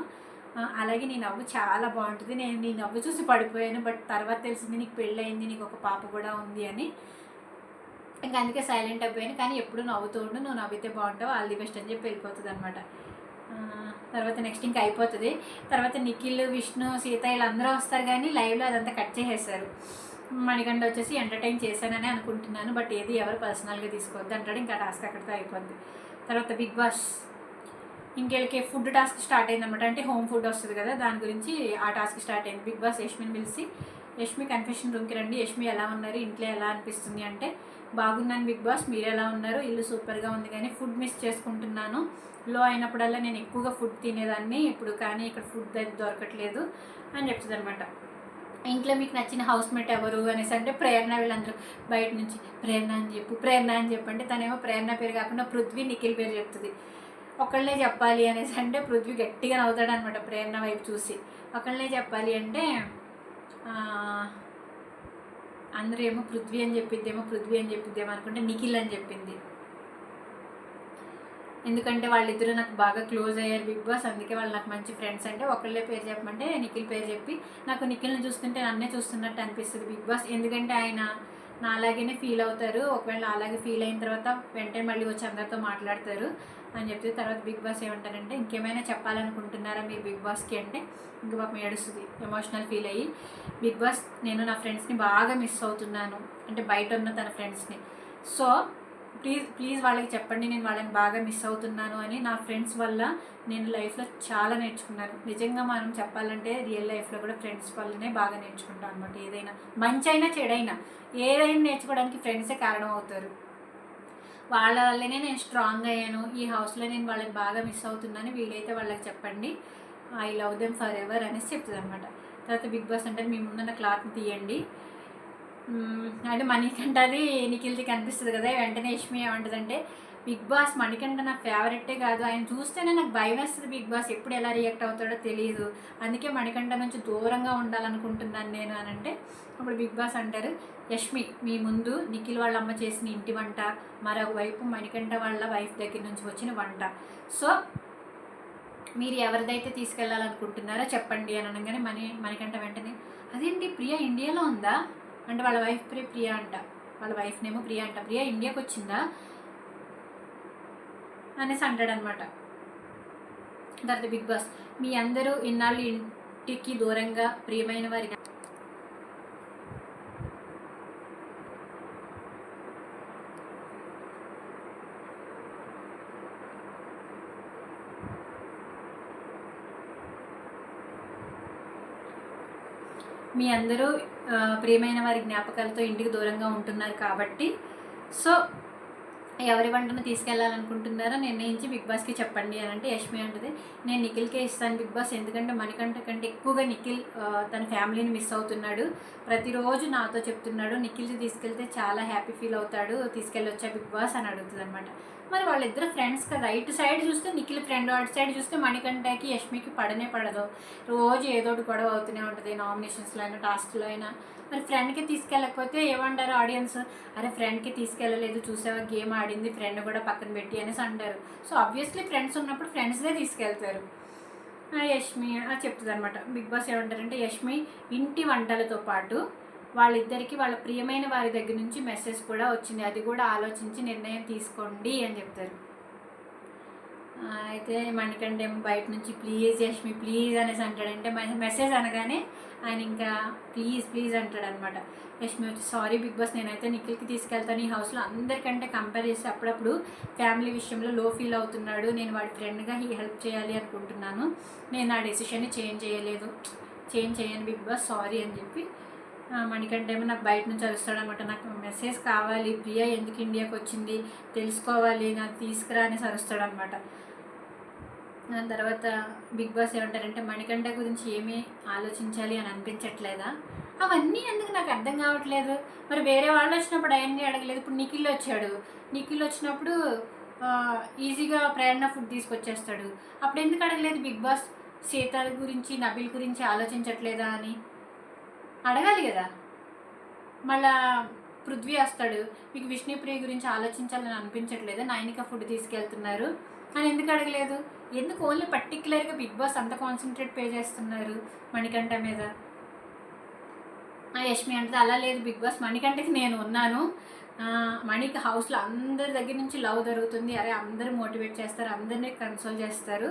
అలాగే నీ నవ్వు చాలా బాగుంటుంది, నేను నీ నవ్వు చూసి పడిపోయాను, బట్ తర్వాత తెలిసింది నీకు పెళ్ళయింది, నీకు ఒక పాప కూడా ఉంది అని, ఇంకా అందుకే సైలెంట్ అయిపోయాను, కానీ ఎప్పుడు నవ్వుతూ ఉండు, నువ్వు నవ్వితే బాగుంటావు, ఆల్ ది బెస్ట్ అని చెప్పి వెళ్ళిపోతుంది అనమాట. తర్వాత నెక్స్ట్ ఇంకా అయిపోతుంది. తర్వాత నిఖిల్, విష్ణు, సీత వీళ్ళందరూ వస్తారు కానీ లైవ్లో అదంతా కట్ చేసేస్తారు. మణికంఠ వచ్చేసి ఎంటర్టైన్ చేశానని అనుకుంటున్నాను, బట్ ఏది ఎవరు పర్సనల్గా తీసుకోవద్దు అంటాడు, ఇంకా టాస్క్ అక్కడితో అయిపోద్ది. తర్వాత బిగ్ బాస్ ఇంకెళ్ళకి ఫుడ్ టాస్క్ స్టార్ట్ అయిందన్నమాట, అంటే హోమ్ ఫుడ్ వస్తుంది కదా దాని గురించి ఆ టాస్క్ స్టార్ట్ అయింది. బిగ్ బాస్ యష్మిని పిలిచి, యష్మి కన్ఫెషన్ రూమ్కి రండి, యష్మి ఎలా ఉన్నారు, ఇంట్లో ఎలా అనిపిస్తుంది అంటే, బాగున్నాను బిగ్ బాస్, మీరు ఎలా ఉన్నారు, ఇల్లు సూపర్గా ఉంది కానీ ఫుడ్ మిస్ చేసుకుంటున్నాను, లో అయినప్పుడల్లా నేను ఎక్కువగా ఫుడ్ తినేదాన్ని ఇప్పుడు, కానీ ఇక్కడ ఫుడ్ దొరకట్లేదు అని చెప్తుంది అనమాట. ఇంట్లో మీకు నచ్చిన హౌస్ మేట్ ఎవరు అనేసి అంటే ప్రేరణ, వీళ్ళందరూ బయట నుంచి ప్రేరణ అని చెప్పంటే తనేమో ప్రేరణ పేరు కాకుండా పృథ్వీ, నిఖిల్ పేరు చెప్తుంది. ఒకళ్ళనే చెప్పాలి అనేసి అంటే పృథ్వీ గట్టిగా నవ్వుతాడు అనమాట ప్రేరణ వైపు చూసి. ఒకళ్ళనే చెప్పాలి అంటే అందరూ ఏమో పృథ్వీ అని చెప్పిద్దేమో అనుకుంటే నిఖిల్ అని చెప్పింది, ఎందుకంటే వాళ్ళిద్దరూ నాకు బాగా క్లోజ్ అయ్యారు బిగ్ బాస్, అందుకే వాళ్ళు నాకు మంచి ఫ్రెండ్స్ అంటే ఒకళ్ళే పేరు చెప్పమంటే నిఖిల్ పేరు చెప్పి, నాకు నిఖిల్ని చూస్తుంటే నన్నే చూస్తున్నట్టు అనిపిస్తుంది బిగ్ బాస్, ఎందుకంటే ఆయన నా అలాగే ఫీల్ అవుతారు, ఒకవేళ అలాగే ఫీల్ అయిన తర్వాత వెంటనే మళ్ళీ వచ్చి అందరితో మాట్లాడతారు అని చెప్తే, తర్వాత బిగ్ బాస్ ఏమంటారంటే ఇంకేమైనా చెప్పాలనుకుంటున్నారా మీరు బిగ్ బాస్కి అంటే, ఇంక పాపం ఏడుస్తుంది ఎమోషనల్ ఫీల్ అయ్యి, బిగ్ బాస్ నేను నా ఫ్రెండ్స్ని బాగా మిస్ అవుతున్నాను అంటే బయట ఉన్న తన ఫ్రెండ్స్ని, సో ప్లీజ్ వాళ్ళకి చెప్పండి నేను వాళ్ళని బాగా మిస్ అవుతున్నాను అని, నా ఫ్రెండ్స్ వల్ల నేను లైఫ్లో చాలా నేర్చుకున్నాను, నిజంగా మనం చెప్పాలంటే రియల్ లైఫ్లో కూడా ఫ్రెండ్స్ వల్లనే బాగా నేర్చుకుంటాం అనమాట, ఏదైనా మంచి అయినా చెడైనా ఏదైనా నేర్చుకోవడానికి ఫ్రెండ్సే కారణం అవుతారు, వాళ్ళ వల్లనే నేను స్ట్రాంగ్ అయ్యాను, ఈ హౌస్లో నేను వాళ్ళని బాగా మిస్ అవుతున్నాను, వీలైతే వాళ్ళకి చెప్పండి, I love them for ever అనేసి చెప్తుంది అనమాట. తర్వాత బిగ్ బాస్ అంటే మీ ముందున్న క్లాత్ని తీయండి అంటే మణికంఠ అది నిఖిల్ది కనిపిస్తుంది కదా, వెంటనే యష్మి ఏమంటుందంటే బిగ్ బాస్ మణికంఠ నా ఫేవరెటే కాదు, ఆయన చూస్తేనే నాకు భయం వేస్తుంది. బిగ్ బాస్ ఎప్పుడు ఎలా రియాక్ట్ అవుతాడో తెలియదు, అందుకే మణికంఠ నుంచి దూరంగా ఉండాలనుకుంటున్నాను నేను అని అంటే, అప్పుడు బిగ్ బాస్ అంటారు, యష్మి మీ ముందు నిఖిల్ వాళ్ళ అమ్మ చేసిన ఇంటి వంట, మరోవైపు మణికంఠ వాళ్ళ వైఫ్ దగ్గర నుంచి వచ్చిన వంట, సో మీరు ఎవరిదైతే తీసుకెళ్ళాలనుకుంటున్నారో చెప్పండి అని అనగానే మణికంఠ వెంటనే అదేంటి ప్రియా ఇండియాలో ఉందా అంటే, వాళ్ళ వైఫ్ ప్రియా అంట, వాళ్ళ వైఫ్ నేమో ప్రియా అంట, ప్రియా ఇండియాకి వచ్చిందా అనేసి అంటాడనమాట. తర్వాత బిగ్ బాస్ మీ అందరూ ఇన్నాళ్ళు ఇంటికి దూరంగా ప్రియమైన వారి మీ అందరూ ప్రియమైన వారి జ్ఞాపకాలతో ఇంటికి దూరంగా ఉంటున్నారు కాబట్టి, సో ఎవరి వంటను తీసుకెళ్ళాలనుకుంటున్నారో నిర్ణయించి బిగ్ బాస్కి చెప్పండి అని అంటే, యష్మి అంటుంది నేను నిఖిల్కే ఇస్తాను బిగ్ బాస్, ఎందుకంటే మణికంఠ కంటే ఎక్కువగా నిఖిల్ తన ఫ్యామిలీని మిస్ అవుతున్నాడు, ప్రతిరోజు నాతో చెప్తున్నాడు నిఖిల్కి తీసుకెళ్తే చాలా హ్యాపీ ఫీల్ అవుతాడు, తీసుకెళ్ళొచ్చా బిగ్ బాస్ అని అడుగుతుంది అనమాట. మరి వాళ్ళిద్దరు ఫ్రెండ్స్ కదా, ఇటు సైడ్ చూస్తే నిఖిల్ ఫ్రెండ్, అటు సైడ్ చూస్తే మణికంఠకి యష్మికి పడనే పడదు, రోజు ఏదో ఒకటి గొడవ అవుతూనే ఉంటుంది, నామినేషన్స్లో అయినా టాస్క్లో అయినా. మరి ఫ్రెండ్కి తీసుకెళ్ళకపోతే ఏమంటారు ఆడియన్స్, అరే ఫ్రెండ్కి తీసుకెళ్ళలేదు చూసావా గేమ్ ఆడింది ఫ్రెండ్ కూడా పక్కన పెట్టి అనేసి అంటారు. సో ఆబ్వియస్లీ ఫ్రెండ్స్ ఉన్నప్పుడు ఫ్రెండ్స్దే తీసుకెళ్తారు. యష్మి చెప్తుంది అనమాట. బిగ్ బాస్ ఏమంటారంటే, యష్మి ఇంటి వంటలతో పాటు వాళ్ళిద్దరికీ వాళ్ళ ప్రియమైన వారి దగ్గర నుంచి మెసేజ్ కూడా వచ్చింది, అది కూడా ఆలోచించి నిర్ణయం తీసుకోండి అని చెప్తారు. అయితే మణికంఠ ఏమో బయట నుంచి ప్లీజ్ యష్మి ప్లీజ్ అనేసి అంటాడంటే, మెసేజ్ అనగానే ఆయన ఇంకా ప్లీజ్ ప్లీజ్ అంటాడు అనమాట. యష్మి వచ్చి సారీ బిగ్ బాస్, నేనైతే నిఖిల్కి తీసుకెళ్తాను, ఈ హౌస్లో అందరికంటే కంపేర్ చేసి అప్పుడప్పుడు ఫ్యామిలీ విషయంలో లో ఫీల్ అవుతున్నాడు, నేను వాడి ఫ్రెండ్గా హెల్ప్ చేయాలి అనుకుంటున్నాను, నేను ఆ డెసిషన్ని చేంజ్ చేయను బిగ్ బాస్ సారీ అని చెప్పి మణికంఠ ఏమో నాకు బయట నుంచి అరుస్తాడు అనమాట. నాకు మెసేజ్ కావాలి, ప్రియా ఎందుకు ఇండియాకి వచ్చింది తెలుసుకోవాలి, నాకు తీసుకురా అనేసి అరుస్తాడు అనమాట. దాని తర్వాత బిగ్ బాస్ ఏమంటారంటే, మణికంఠ గురించి ఏమీ ఆలోచించాలి అని అనిపించట్లేదా, అవన్నీ ఎందుకు నాకు అర్థం కావట్లేదు, మరి వేరే వాళ్ళు వచ్చినప్పుడు అవన్నీ అడగలేదు, ఇప్పుడు నిఖిల్ వచ్చాడు, నిఖిల్ వచ్చినప్పుడు ఈజీగా ప్రేరణ ఫుడ్ తీసుకొచ్చేస్తాడు, అప్పుడు ఎందుకు అడగలేదు బిగ్ బాస్, సీత గురించి నబిల్ గురించి ఆలోచించట్లేదా అని అడగాలి కదా. మళ్ళా పృథ్వీ వస్తాడు, మీకు విష్ణుప్రియ గురించి ఆలోచించాలని అనిపించట్లేదు, నైనిక ఫుడ్ తీసుకెళ్తున్నారు అని ఎందుకు అడగలేదు, ఎందుకు ఓన్లీ పర్టికులర్గా బిగ్ బాస్ అంత కాన్సన్ట్రేట్ పే చేస్తున్నారు మణికంఠ మీద. యష్మి అంటే అలా లేదు బిగ్ బాస్, మణికంఠకి నేను ఉన్నాను, మణికి హౌస్లో అందరి దగ్గర నుంచి లవ్ జరుగుతుంది, అరే అందరూ మోటివేట్ చేస్తారు, అందరినీ కన్సోల్ చేస్తారు,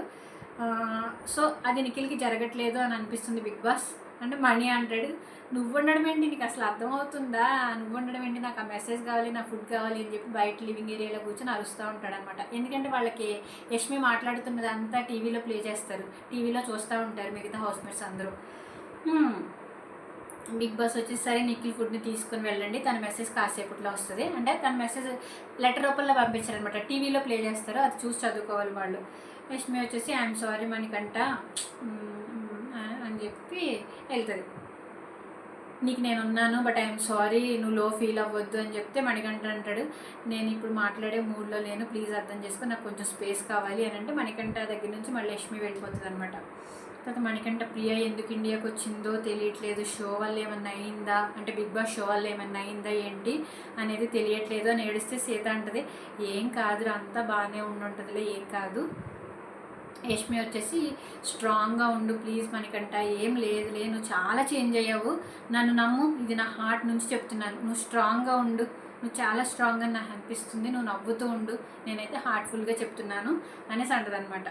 సో అది నిఖిల్కి జరగట్లేదు అని అనిపిస్తుంది బిగ్ బాస్ అంటే. మణి అంటాడు, నువ్వు ఉండడం ఏంటి, నీకు అసలు అర్థమవుతుందా, నువ్వు ఉండడం ఏంటి, నాకు ఆ మెసేజ్ కావాలి, నా ఫుడ్ కావాలి అని చెప్పి బయట లివింగ్ ఏరియాలో కూర్చొని అరుస్తూ ఉంటాడు అనమాట. ఎందుకంటే వాళ్ళకి యష్మి మాట్లాడుతున్నది అంతా టీవీలో ప్లే చేస్తారు, టీవీలో చూస్తూ ఉంటారు మిగతా హౌస్మేట్స్ అందరూ. బిగ్ బాస్ వచ్చి సరే నిఖిల్ ఫుడ్ని తీసుకొని వెళ్ళండి, తన మెసేజ్ కాసేపట్లో వస్తుంది అంటే, తన మెసేజ్ లెటర్ రూపంలో పంపించారనమాట, టీవీలో ప్లే చేస్తారు, అది చూసి చదువుకోవాలి వాళ్ళు. యష్మి వచ్చేసి ఐఎమ్ సారీ మణికంఠ అని చెప్పి వెళ్తుంది, నీకు నేను ఉన్నాను బట్ ఐఎమ్ సారీ, నువ్వు లో ఫీల్ అవ్వద్దు అని చెప్తే మణికంఠ అంటాడు, నేను ఇప్పుడు మాట్లాడే మూడ్లో లేను, ప్లీజ్ అర్థం చేసుకొని నాకు కొంచెం స్పేస్ కావాలి అని అంటే, మణికంఠ దగ్గర నుంచి మళ్ళీ యష్మి వెళ్ళిపోతుంది అనమాట. తర్వాత మణికంఠ ప్రియా ఎందుకు ఇండియాకి వచ్చిందో తెలియట్లేదు, షో వల్ల ఏమన్నా అయిందా అంటే, బిగ్ బాస్ షో వల్ల ఏమన్నా అయిందా ఏంటి అనేది తెలియట్లేదు అని ఏడిస్తే, సీత అంటది ఏం కాదు అంతా బాగానే ఉండుంటుందిలే ఏం కాదు. యష్మి వచ్చేసి స్ట్రాంగ్గా ఉండు ప్లీజ్ మణికంఠ, ఏం లేదులే నువ్వు చాలా చేంజ్ అయ్యావు, నన్ను నమ్ము, ఇది నా హార్ట్ నుంచి చెప్తున్నాను, నువ్వు స్ట్రాంగ్గా ఉండు, నువ్వు చాలా స్ట్రాంగ్గా నాకు అనిపిస్తుంది, నువ్వు నవ్వుతూ ఉండు, నేనైతే హార్ట్ఫుల్గా చెప్తున్నాను అనేసి అంటది అనమాట.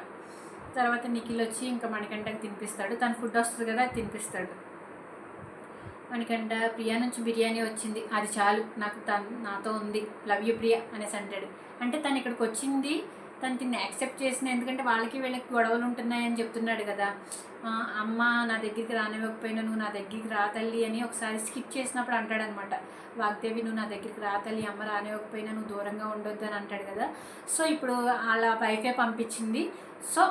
తర్వాత నిఖిల్ వచ్చి ఇంకా మణికంఠకి తినిపిస్తాడు, తన ఫుడ్ వస్తుంది కదా అది తినిపిస్తాడు. మణికంఠ ప్రియా నుంచి బిర్యానీ వచ్చింది, అది చాలు నాకు, నాతో ఉంది, లవ్ యూ ప్రియా అనేసి అంటాడు. అంటే తను ఇక్కడికి వచ్చింది తను తిన్ని యాక్సెప్ట్ చేసిన, ఎందుకంటే వాళ్ళకి వీళ్ళకి గొడవలు ఉంటున్నాయని చెప్తున్నాడు కదా, అమ్మ నా దగ్గరికి రానివ్వకపోయినా నువ్వు నా దగ్గరికి రా తల్లి అని ఒకసారి స్కిప్ చేసినప్పుడు అంటాడనమాట. వాగ్దేవి నువ్వు నా దగ్గరికి రా తల్లి, అమ్మ రానివ్వకపోయినా నువ్వు దూరంగా ఉండొద్దు అని అంటాడు కదా. సో ఇప్పుడు అలా వైఫే పంపించింది, సో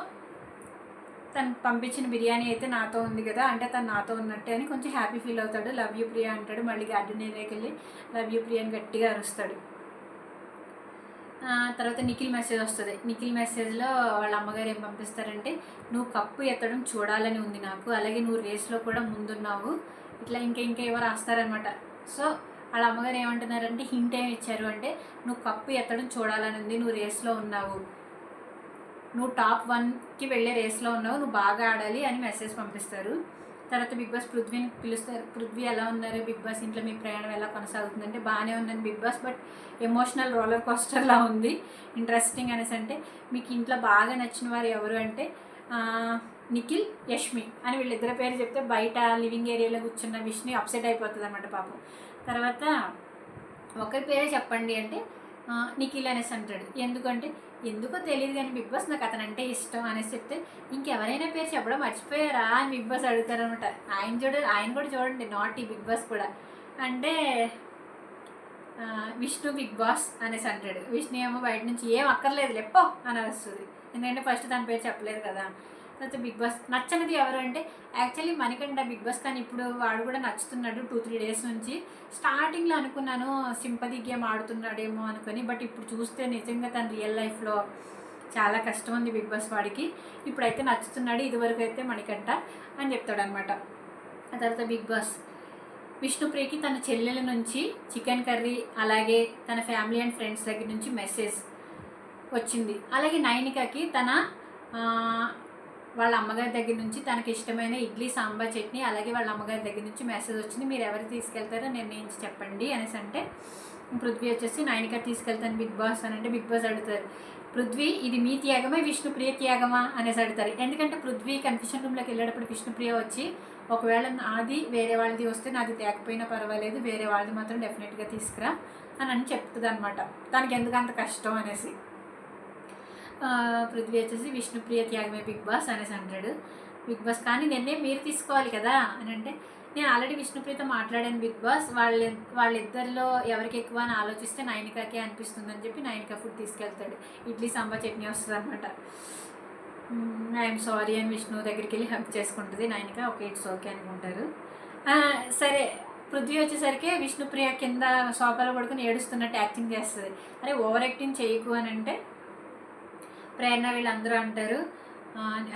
తను పంపించిన బిర్యానీ అయితే నాతో ఉంది కదా అంటే తను నాతో ఉన్నట్టే అని కొంచెం హ్యాపీ ఫీల్ అవుతాడు. లవ్ యూ ప్రియా అంటాడు, మళ్ళీ గార్డెన్ ఏరియాకి వెళ్ళి లవ్ యూ ప్రియా అని గట్టిగా అరుస్తాడు. తర్వాత నిఖిల్ మెసేజ్ వస్తుంది. నిఖిల్ మెసేజ్లో వాళ్ళ అమ్మగారు ఏం పంపిస్తారంటే, నువ్వు కప్పు ఎత్తడం చూడాలని ఉంది నాకు, అలాగే నువ్వు రేస్లో కూడా ముందున్నావు, ఇట్లా ఇంకా ఏవో రాస్తారనమాట. సో వాళ్ళ అమ్మగారు ఏమంటున్నారంటే, హింట్ ఏమి ఇచ్చారు అంటే, నువ్వు కప్పు ఎత్తడం చూడాలని ఉంది, నువ్వు రేస్లో ఉన్నావు, నువ్వు టాప్ 1కి వెళ్ళే రేస్లో ఉన్నావు, నువ్వు బాగా ఆడాలి అని మెసేజ్ పంపిస్తారు. తర్వాత బిగ్ బాస్ పృథ్వీని పిలుస్తారు. పృథ్వీ ఎలా ఉన్నారు, బిగ్ బాస్ ఇంట్లో మీ ప్రయాణం ఎలా కొనసాగుతుందంటే, బాగానే ఉన్నాను Bigg Boss, but emotional roller కోస్టర్లా ఉంది, ఇంట్రెస్టింగ్ అనేసి. అంటే మీకు ఇంట్లో బాగా నచ్చిన వారు ఎవరు అంటే నిఖిల్, యష్మి అని వీళ్ళిద్దరి పేరు చెప్తే బయట లివింగ్ ఏరియాలో కూర్చున్న విష్ణు అప్సెట్ అయిపోతుంది అన్నమాట పాపం. తర్వాత ఒకరి పేరే చెప్పండి అంటే నిఖిల్ అనేసి అంటాడు. ఎందుకో తెలియదు కానీ బిగ్ బాస్ నాకు అతను అంటే ఇష్టం అనేసి చెప్తే, ఇంకెవరైనా పేరు చెప్పడం మర్చిపోయారా అని బిగ్ బాస్ అడుగుతారనమాట. ఆయన కూడా చూడండి నాటి బిగ్ బాస్ కూడా. అంటే విష్ణు బిగ్ బాస్ అనేసి అంటాడు. విష్ణు ఏమో బయట నుంచి ఏం అక్కర్లేదు లేప్పో అని వస్తుంది, ఎందుకంటే ఫస్ట్ తన పేరు చెప్పలేదు కదా. తర్వాత బిగ్ బాస్ నచ్చనిది ఎవరు అంటే యాక్చువల్లీ మణికంఠ బిగ్ బాస్, కానీ ఇప్పుడు వాడు కూడా నచ్చుతున్నాడు 2-3 డేస్ నుంచి. స్టార్టింగ్లో అనుకున్నాను సింపతి గేమ్ ఆడుతున్నాడేమో అనుకొని, బట్ ఇప్పుడు చూస్తే నిజంగా తన రియల్ లైఫ్లో చాలా కష్టం ఉంది బిగ్ బాస్ వాడికి. ఇప్పుడైతే నచ్చుతున్నాడు, ఇదివరకు అయితే మణికంఠ అని చెప్తాడనమాట. ఆ తర్వాత బిగ్ బాస్ విష్ణుప్రియకి తన చెల్లెల నుంచి చికెన్ కర్రీ, అలాగే తన ఫ్యామిలీ అండ్ ఫ్రెండ్స్ దగ్గర నుంచి మెసేజ్ వచ్చింది. అలాగే నైనికకి తన వాళ్ళ అమ్మగారి దగ్గర నుంచి తనకి ఇష్టమైన ఇడ్లీ సాంబార్ చట్నీ, అలాగే వాళ్ళ అమ్మగారి దగ్గర నుంచి మెసేజ్ వచ్చింది, మీరు ఎవరు తీసుకెళ్తారో నిర్ణయించి చెప్పండి అనేసి. అంటే పృథ్వీ వచ్చేసి నైనిక తీసుకెళ్తాను బిగ్ బాస్ అని అంటే, బిగ్ బాస్ అడుగుతారు, పృథ్వీ ఇది మీ త్యాగమా విష్ణుప్రియ త్యాగమా అనేసి అడుగుతారు. ఎందుకంటే పృథ్వీ కన్ఫ్యూషన్ రూమ్లోకి వెళ్ళేటప్పుడు విష్ణుప్రియ వచ్చి, ఒకవేళ నాది వేరే వాళ్ళది వస్తే నాది తేకపోయినా పర్వాలేదు, వేరే వాళ్ళది మాత్రం డెఫినెట్గా తీసుకురా అని చెప్తుంది అనమాట, తనకి ఎందుకు అంత కష్టం అనేసి. పృథ్వీ వచ్చేసి విష్ణుప్రియ త్యాగమే బిగ్ బాస్ అనేసి అంటాడు. బిగ్ బాస్ కానీ నిర్ణయం మీరు తీసుకోవాలి కదా అని అంటే, నేను ఆల్రెడీ విష్ణుప్రియతో మాట్లాడాను బిగ్ బాస్, వాళ్ళిద్దరిలో ఎవరికి ఎక్కువ అని ఆలోచిస్తే నైనికాకే అనిపిస్తుందని చెప్పి నైనికా ఫుడ్ తీసుకెళ్తాడు. ఇడ్లీ సాంబార్ చట్నీ వస్తుంది అనమాట. ఐఎమ్ సారీ అని విష్ణు దగ్గరికి వెళ్ళి హెల్ప్ చేసుకుంటుంది నైనిక. ఓకే ఇట్స్ ఓకే అనుకుంటారు. సరే పృథ్వీ వచ్చేసరికి విష్ణుప్రియ కింద సోఫాలో పడుకుని ఏడుస్తున్నట్టు యాక్టింగ్ చేస్తుంది. అరే ఓవర్ యాక్టింగ్ చేయకు అని అంటే ప్రేరణ వీళ్ళందరూ అంటారు,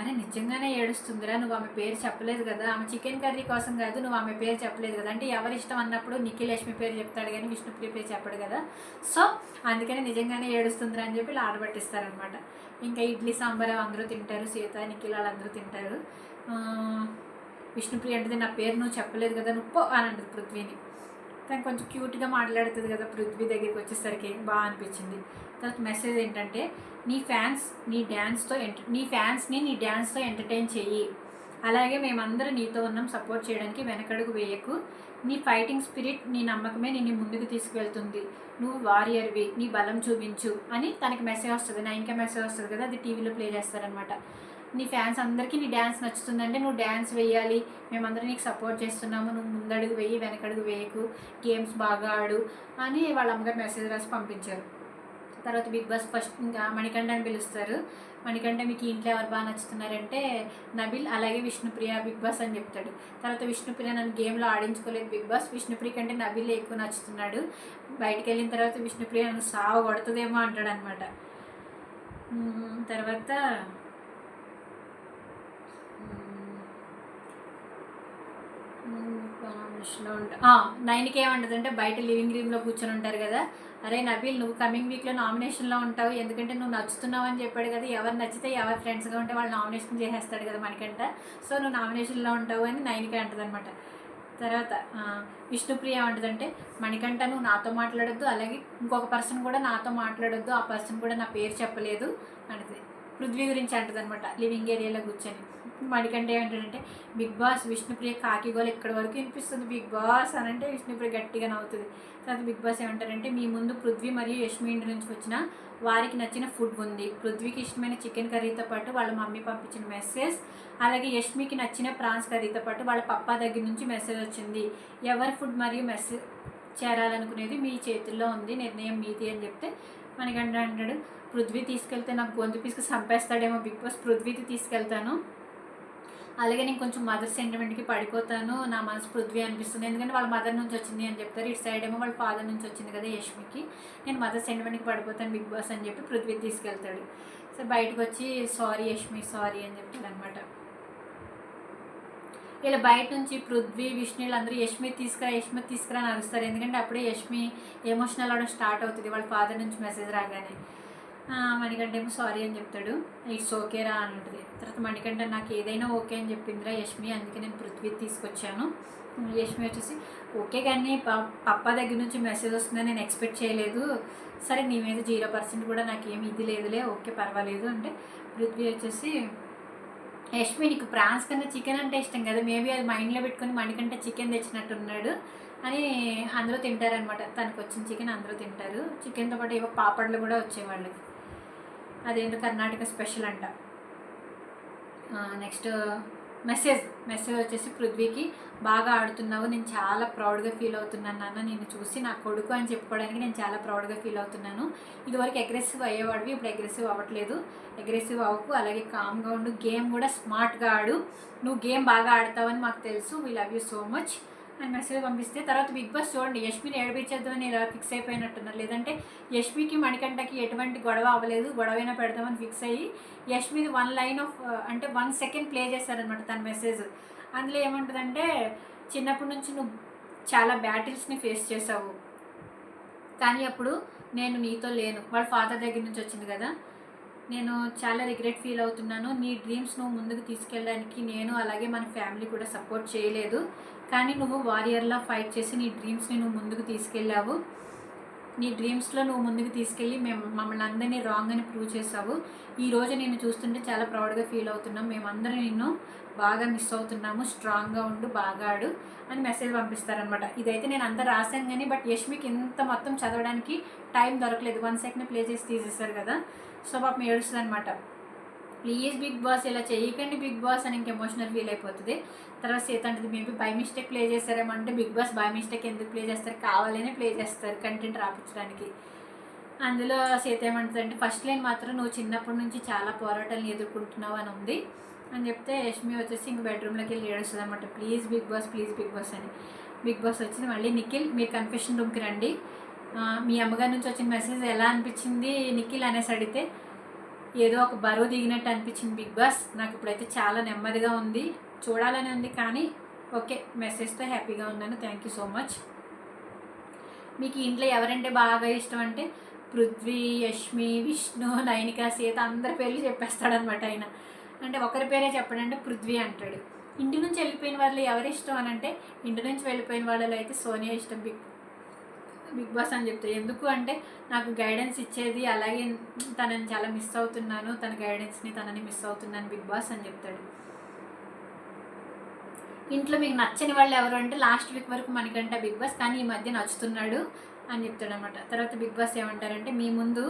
అరే నిజంగానే ఏడుస్తుందిరా, నువ్వు ఆమె పేరు చెప్పలేదు కదా, ఆమె చికెన్ కర్రీ కోసం కాదు, నువ్వు ఆమె పేరు చెప్పలేదు కదా. అంటే ఎవరి ఇష్టం అన్నప్పుడు నిఖిల్ లక్ష్మి పేరు చెప్తాడు కానీ విష్ణుప్రియ పేరు చెప్పడు కదా, సో అందుకని నిజంగానే ఏడుస్తుందిరా అని చెప్పి ఆడబట్టిస్తారనమాట. ఇంకా ఇడ్లీ సాంబార్ అందరూ తింటారు, సీత నిఖిల్ వాళ్ళందరూ తింటారు. విష్ణుప్రియ అంటే నా పేరు నువ్వు చెప్పలేదు కదా నువ్వు అని అంటుంది పృథ్వీని. తను కొంచెం క్యూట్గా మాట్లాడుతుంది కదా పృథ్వీ దగ్గరికి వచ్చేసరికి బాగా అనిపించింది. తర్వాత మెసేజ్ ఏంటంటే, నీ ఫ్యాన్స్ని నీ డ్యాన్స్తో ఎంటర్టైన్ చెయ్యి, అలాగే మేమందరం నీతో ఉన్నాం, సపోర్ట్ చేయడానికి వెనకడుగు వేయకు, నీ ఫైటింగ్ స్పిరిట్, నీ నమ్మకమే నిన్ను ముందుకు తీసుకువెళ్తుంది, నువ్వు వారియర్వి, నీ బలం చూపించు అని తనకి మెసేజ్ వస్తుంది. నైన్కే మెసేజ్ వస్తుంది కదా, అది టీవీలో ప్లే చేస్తారనమాట. నీ ఫ్యాన్స్ అందరికీ నీ డ్యాన్స్ నచ్చుతుందంటే నువ్వు డ్యాన్స్ వేయాలి, మేమందరం నీకు సపోర్ట్ చేస్తున్నాము, నువ్వు ముందడుగు వేయి వెనకడుగు వేయకు, గేమ్స్ బాగా ఆడు అని వాళ్ళ అమ్మగారు మెసేజ్ రాసి పంపించారు. తర్వాత బిగ్ బాస్ ఫస్ట్ ఇంకా మణికంఠని పిలుస్తారు. మణికంఠ మీకు ఇంట్లో ఎవరు బాగా నచ్చుతున్నారంటే నబిల్ అలాగే విష్ణుప్రియ బిగ్ బాస్ అని చెప్తాడు. తర్వాత విష్ణుప్రియ నన్ను గేమ్లో ఆడించుకోలేదు బిగ్ బాస్, విష్ణుప్రియ కంటే నబిల్ ఎక్కువ నచ్చుతున్నాడు, బయటికి వెళ్ళిన తర్వాత విష్ణుప్రియ నన్ను సాగు కొడుతుందేమో అంటాడు అనమాట. తర్వాత నైన్కి ఏమంటుందంటే, బయట లివింగ్ రూమ్లో కూర్చొని ఉంటారు కదా, అరే నబీల్ నువ్వు కమింగ్ వీక్లో నామినేషన్లో ఉంటావు, ఎందుకంటే నువ్వు నచ్చుతున్నావు అని చెప్పాడు కదా, ఎవరు నచ్చితే ఎవరు ఫ్రెండ్స్గా ఉంటే వాళ్ళు నామినేషన్ చేసేస్తాడు కదా మణికంఠ, సో నువ్వు నామినేషన్లో ఉంటావు అని నైన్కి అంటుంది అనమాట. తర్వాత విష్ణుప్రియ ఏమంటుందంటే, మణికంఠ నువ్వు నాతో మాట్లాడొద్దు, అలాగే ఇంకొక పర్సన్ కూడా నాతో మాట్లాడొద్దు, ఆ పర్సన్ కూడా నా పేరు చెప్పలేదు అంటుంది. పృథ్వీ గురించి అంటుంది అనమాట లివింగ్ ఏరియాలో కూర్చొని. మణికంఠ ఏమంటాడంటే, బిగ్ బాస్ విష్ణుప్రియ కాకిగోలు ఇక్కడ వరకు వినిపిస్తుంది బిగ్ బాస్ అని అంటే విష్ణుప్రియ గట్టిగా నవ్వుతుంది. తర్వాత బిగ్ బాస్ ఏమంటారంటే, మీ ముందు పృథ్వీ మరియు యష్మి ఇంటి నుంచి వచ్చిన వారికి నచ్చిన ఫుడ్ ఉంది, పృథ్వీకి ఇష్టమైన చికెన్ కర్రీతో పాటు వాళ్ళ మమ్మీ పంపించిన మెసేజ్, అలాగే యష్మికి నచ్చిన ప్రాన్స్ కర్రీతో పాటు వాళ్ళ పప్పా దగ్గర నుంచి మెసేజ్ వచ్చింది, ఎవరి ఫుడ్ మరియు మెసేజ్ చేరాలనుకునేది మీ చేతుల్లో ఉంది, నిర్ణయం మీది అని చెప్తే మణికంఠ అంటాడు, పృథ్వీ తీసుకెళ్తే నాకు గొంతు పీసుకు చంపేస్తాడేమో బిగ్ బాస్, పృథ్వీకి తీసుకెళ్తాను, అలాగే నేను కొంచెం మదర్ సెంటిమెంట్కి పడిపోతాను, నా మనసు పృథ్వీ అనిపిస్తుంది, ఎందుకంటే వాళ్ళ మదర్ నుంచి వచ్చింది అని చెప్తారు, ఇటు సైడ్ ఏమో వాళ్ళ ఫాదర్ నుంచి వచ్చింది కదా యష్మికి, నేను మదర్ సెంటిమెంట్కి పడిపోతాను బిగ్ బాస్ అని చెప్పి పృథ్వీ తీసుకెళ్తాడు. సో బయటకు వచ్చి సారీ యష్మి సారీ అని చెప్తాడు అనమాట. ఇలా బయట నుంచి పృథ్వీ విష్ణులు అందరూ యష్మి తీసుకురా అని అరుస్తారు, ఎందుకంటే అప్పుడే యష్మి ఎమోషనల్ అవడం స్టార్ట్ అవుతుంది వాళ్ళ ఫాదర్ నుంచి మెసేజ్ రాగానే. మణికంఠ ఏమో సారీ అని చెప్తాడు, ఇట్స్ ఓకేరా అని ఉంటుంది. తర్వాత మణికంఠ నాకు ఏదైనా ఓకే అని చెప్పిందిరా యష్మి, అందుకే నేను పృథ్వీ తీసుకొచ్చాను. యష్మి వచ్చేసి ఓకే కానీ పప్ప దగ్గర నుంచి మెసేజ్ వస్తుందని నేను ఎక్స్పెక్ట్ చేయలేదు, సరే నీ మీద 0% కూడా నాకేమి ఇది లేదులే, ఓకే పర్వాలేదు అంటే పృథ్వీ వచ్చేసి యష్మి నీకు ప్రాన్స్ కన్నా చికెన్ అంటే ఇష్టం కదా, మేబీ అది మైండ్లో పెట్టుకొని మణికంఠ చికెన్ తెచ్చినట్టున్నాడు అని అందరూ తింటారనమాట. తనకు వచ్చిన చికెన్ అందరూ తింటారు, చికెన్తో పాటు ఏవో పాపడ్లు కూడా వచ్చాయి వాళ్ళకి, అదేంటో కర్ణాటక స్పెషల్ అంట. నెక్స్ట్ మెసేజ్ వచ్చేసి పృథ్వీకి బాగా ఆడుతున్నావు, నేను చాలా ప్రౌడ్గా ఫీల్ అవుతున్నాను నాన్న, నేను చూసి నా కొడుకు అని చెప్పుకోవడానికి నేను చాలా ప్రౌడ్గా ఫీల్ అవుతున్నాను. ఇదివరకు అగ్రెసివ్ అయ్యేవాడివి, ఇప్పుడు అగ్రెసివ్ అవ్వట్లేదు, అగ్రెసివ్ అవ్వకు, అలాగే కామ్గా ఉండు, గేమ్ కూడా స్మార్ట్గా ఆడు, నువ్వు గేమ్ బాగా ఆడతావని మాకు తెలుసు, we love you so much అని మెసేజ్ పంపిస్తే, తర్వాత బిగ్ బాస్ చూడండి యష్మిని ఏడిపించేద్దామని ఇలా ఫిక్స్ అయిపోయినట్టున్నారు, లేదంటే యష్మికి మణికంఠకి ఎటువంటి గొడవ అవ్వలేదు, గొడవైనా పెడదామని ఫిక్స్ అయ్యి యష్మిది 1 లైన్ ఆఫ్ అంటే 1 సెకండ్ ప్లే చేశారనమాట తన మెసేజ్. అందులో ఏముంటుందంటే చిన్నప్పటి నుంచి నువ్వు చాలా బ్యాటిల్స్ని ఫేస్ చేసావు, కానీ అప్పుడు నేను నీతో లేను, వాళ్ళ ఫాదర్ దగ్గర నుంచి వచ్చింది కదా, నేను చాలా రిగ్రెట్ ఫీల్ అవుతున్నాను, నీ డ్రీమ్స్ నువ్వు ముందుకు తీసుకెళ్ళడానికి నేను అలాగే మన ఫ్యామిలీ కూడా సపోర్ట్ చేయలేదు, కానీ నువ్వు వారియర్లా ఫైట్ చేసి నీ డ్రీమ్స్ని నువ్వు ముందుకు తీసుకెళ్ళావు, నీ డ్రీమ్స్లో నువ్వు ముందుకు తీసుకెళ్ళి మమ్మల్ని అందరినీ రాంగ్ అని ప్రూవ్ చేసావు, ఈరోజు నేను చూస్తుంటే చాలా ప్రౌడ్గా ఫీల్ అవుతున్నాం, మేమందరం నిన్ను బాగా మిస్ అవుతున్నాము, స్ట్రాంగ్గా ఉండు, బాగా ఆడు అని మెసేజ్ పంపిస్తారనమాట. ఇదైతే నేను అంతా రాశాను కానీ బట్ యష్మికి ఇంత మొత్తం చదవడానికి టైం దొరకలేదు, 1 సెకండ్ ప్లే చేసి తీసేస్తారు కదా, సో పాపం ఏడుస్తుంది అనమాట. ప్లీజ్ బిగ్ బాస్ ఇలా చేయకండి బిగ్ బాస్ అని ఇంక ఎమోషనల్ ఫీల్ అయిపోతుంది. తర్వాత సీత అంటుంది మేబీ బై మిస్టేక్ ప్లే చేస్తారేమో అంటే బిగ్ బాస్ బై మిస్టేక్ ఎందుకు ప్లే చేస్తారు, కావాలనే ప్లే చేస్తారు కంటెంట్ రాపించడానికి. అందులో సీత ఏమంటుంది అంటే ఫస్ట్ లైన్ మాత్రం నువ్వు చిన్నప్పటి నుంచి చాలా పోరాటాలను ఎదుర్కొంటున్నావు అని ఉంది అని చెప్తే యష్మి వచ్చేసి ఇంక బెడ్రూమ్లోకి వెళ్ళి ఏడుస్తుంది అనమాట, ప్లీజ్ బిగ్ బాస్ అని. బిగ్ బాస్ వచ్చింది మళ్ళీ నిఖిల్ మీరు కన్ఫెషన్ రూమ్కి రండి, మీ అమ్మగారి నుంచి వచ్చిన మెసేజ్ ఎలా అనిపించింది నిఖిల్ అనేసి అడిగితే ఏదో ఒక బరువు దిగినట్టు అనిపించింది బిగ్ బాస్, నాకు ఇప్పుడైతే చాలా నెమ్మదిగా ఉంది, చూడాలని ఉంది కానీ ఓకే మెసేజ్తో హ్యాపీగా ఉన్నాను, థ్యాంక్ యూ సో మచ్. మీకు ఇంట్లో ఎవరంటే బాగా ఇష్టం అంటే పృథ్వీ, యష్మి, విష్ణు, నైనిక, సీత అందరి పేర్లు చెప్పేస్తాడనమాట ఆయన. అంటే ఒకరి పేరే చెప్పడంటే పృథ్వీ అంటాడు. ఇంటి నుంచి వెళ్ళిపోయిన వాళ్ళు ఎవరు ఇష్టం అని అంటే ఇంటి నుంచి వెళ్ళిపోయిన వాళ్ళలో అయితే సోనియా ఇష్టం బిగ్ బాస్ అని చెప్తాడు. ఎందుకు అంటే నాకు గైడెన్స్ ఇచ్చేది, అలాగే తనని చాలా మిస్ అవుతున్నాను, తన గైడెన్స్ని తనని మిస్ అవుతున్నాను బిగ్ బాస్ అని చెప్తాడు. ఇంట్లో మీకు నచ్చని వాళ్ళు ఎవరు అంటే లాస్ట్ వీక్ వరకు మనకంట బిగ్ బాస్, కానీ ఈ మధ్య నచ్చుతున్నాడు అని చెప్తాడు అనమాట. తర్వాత బిగ్ బాస్ ఏమంటారంటే మీ ముందు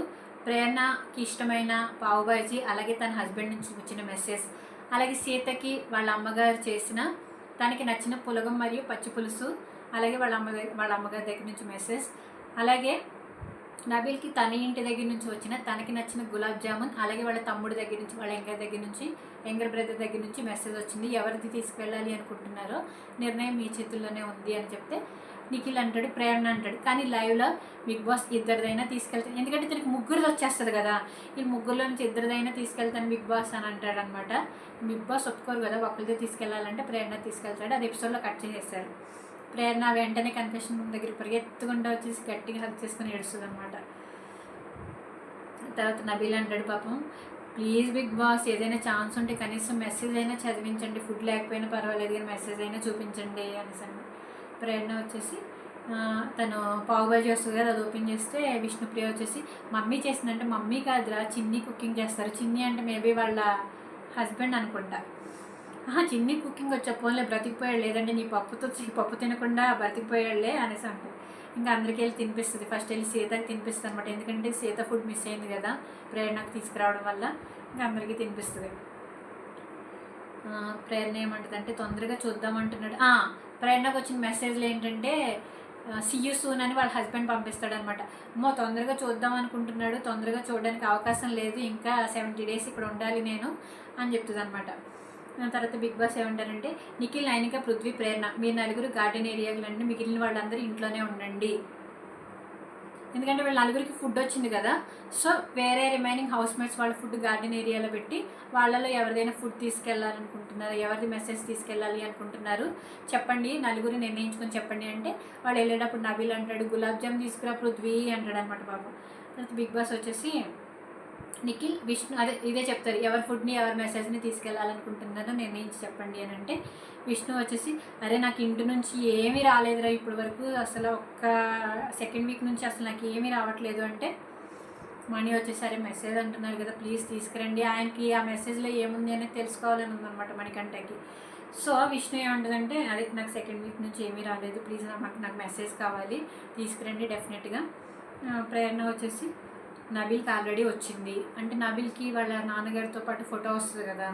ప్రేరణకి ఇష్టమైన పావుబాజీ, అలాగే తన హస్బెండ్ నుంచి వచ్చిన మెసేజ్, అలాగే సీతకి వాళ్ళ అమ్మగారు చేసిన తనకి నచ్చిన పులగం మరియు పచ్చి పులుసు, అలాగే వాళ్ళ అమ్మగారి దగ్గర నుంచి మెసేజ్, అలాగే నబీల్కి తన ఇంటి దగ్గర నుంచి వచ్చిన తనకి నచ్చిన గులాబ్ జామున్, అలాగే వాళ్ళ తమ్ముడి దగ్గర నుంచి వాళ్ళ యంగర్ బ్రదర్ దగ్గర నుంచి మెసేజ్ వచ్చింది. ఎవరిది తీసుకెళ్ళాలి అనుకుంటున్నారో నిర్ణయం మీ చేతుల్లోనే ఉంది అని చెప్తే నిఖిల్ అంటాడు, ప్రేరణ అంటాడు, కానీ లైవ్లో బిగ్ బాస్ ఇద్దరిదైనా తీసుకెళ్తాను, ఎందుకంటే తనకి ముగ్గురిది వచ్చేస్తుంది కదా, ఈ ముగ్గురులో నుంచి ఇద్దరిదైనా తీసుకెళ్తాను బిగ్ బాస్ అని అంటాడు అనమాట. బిగ్ బాస్ ఒప్పుకోరు కదా, ఒకరిదే తీసుకెళ్ళాలంటే ప్రేరణ తీసుకెళ్తాడు. అది ఎపిసోడ్లో కట్ చేసేస్తారు. ప్రేరణ వెంటనే కన్ఫెషన్ రూమ్ దగ్గర పరిగెత్తుకుంటూ వచ్చేసి గట్టిగా హక్ చేసుకుని ఏడుస్తుంది అనమాట. తర్వాత నబీల్ అంటాడు పాపం ప్లీజ్ బిగ్ బాస్ ఏదైనా ఛాన్స్ ఉంటే కనీసం మెసేజ్ అయినా చదివించండి, ఫుడ్ లేకపోయినా పర్వాలేదు కానీ మెసేజ్ అయినా చూపించండి అనేసి. ప్రేరణ వచ్చేసి తను పావుబాజీ వస్తుంది కదా, అది ఓపెన్ చేస్తే విష్ణుప్రియ వచ్చేసి మమ్మీ చేసిందంటే మమ్మీ కాదురా చిన్ని కుకింగ్ చేస్తారు, చిన్ని అంటే మేబీ వాళ్ళ హస్బెండ్ అనుకుంటా. చిన్ని కుకింగ్ వచ్చా పోన్లే బ్రతికిపోయాడు, లేదంటే నీ పప్పు తినకుండా బ్రతికిపోయాడులే అనేసి అంటారు. ఇంకా అందరికీ వెళ్ళి తినిపిస్తుంది, ఫస్ట్ వెళ్ళి సీతకి తినిపిస్తుంది అనమాట, ఎందుకంటే సీత ఫుడ్ మిస్ అయింది కదా ప్రేరణకు తీసుకురావడం వల్ల, ఇంకా అందరికీ తినిపిస్తుంది. ప్రేరణ ఏమంటుందంటే తొందరగా చూద్దామంటున్నాడు. ప్రేరణకు వచ్చిన మెసేజ్లు ఏంటంటే సీ యూ సూన్ అని వాళ్ళ హస్బెండ్ పంపిస్తాడనమాట. తొందరగా చూద్దాం అనుకుంటున్నాడు, తొందరగా చూడడానికి అవకాశం లేదు, ఇంకా 70 days ఇక్కడ ఉండాలి నేను అని చెప్తుంది అనమాట. తర్వాత బిగ్ బాస్ ఏమంటారంటే, నిఖిల్, నైనిక, పృథ్వీ, ప్రేరణ మీరు నలుగురు గార్డెన్ ఏరియాలండి, మిగిలిన వాళ్ళందరూ ఇంట్లోనే ఉండండి. ఎందుకంటే వీళ్ళ నలుగురికి ఫుడ్ వచ్చింది కదా, సో వేరే రిమైనింగ్ హౌస్ మేట్స్ వాళ్ళ ఫుడ్ గార్డెన్ ఏరియాలో పెట్టి వాళ్ళలో ఎవరిదైనా ఫుడ్ తీసుకెళ్ళాలనుకుంటున్నారు, ఎవరిది మెసేజ్ తీసుకెళ్ళాలి అనుకుంటున్నారు చెప్పండి, నలుగురు నిర్ణయించుకొని చెప్పండి అంటే వాళ్ళు వెళ్ళేటప్పుడు నబీల్ అంటాడు గులాబ్ జామ్ తీసుకురా పృథ్వీ అంటాడు అనమాట బాబు. తర్వాత బిగ్ బాస్ వచ్చేసి నిఖిల్, విష్ణు అదే ఇదే చెప్తారు, ఎవరి ఫుడ్ని ఎవరి మెసేజ్ని తీసుకెళ్ళాలనుకుంటున్నారో నిర్ణయించి చెప్పండి అని అంటే విష్ణు వచ్చేసి అరే నాకు ఇంటి నుంచి ఏమీ రాలేదురా ఇప్పటి వరకు, అసలు ఒక్క సెకండ్ వీక్ నుంచి అసలు నాకు ఏమీ రావట్లేదు అంటే మనీ వచ్చేసి అరే మెసేజ్ అంటున్నారు కదా ప్లీజ్ తీసుకురండి, ఆయనకి ఆ మెసేజ్లో ఏముంది అనేది తెలుసుకోవాలని ఉందన్నమాట మణికంఠకి. సో విష్ణు ఏమంటుందంటే అదే నాకు సెకండ్ వీక్ నుంచి ఏమీ రాలేదు, ప్లీజ్ నాకు మెసేజ్ కావాలి తీసుకురండి డెఫినెట్గా. ప్రేరణ వచ్చేసి నబీల్కి ఆల్రెడీ వచ్చింది అంటే నబీల్కి వాళ్ళ నాన్నగారితో పాటు ఫోటో వస్తుంది కదా,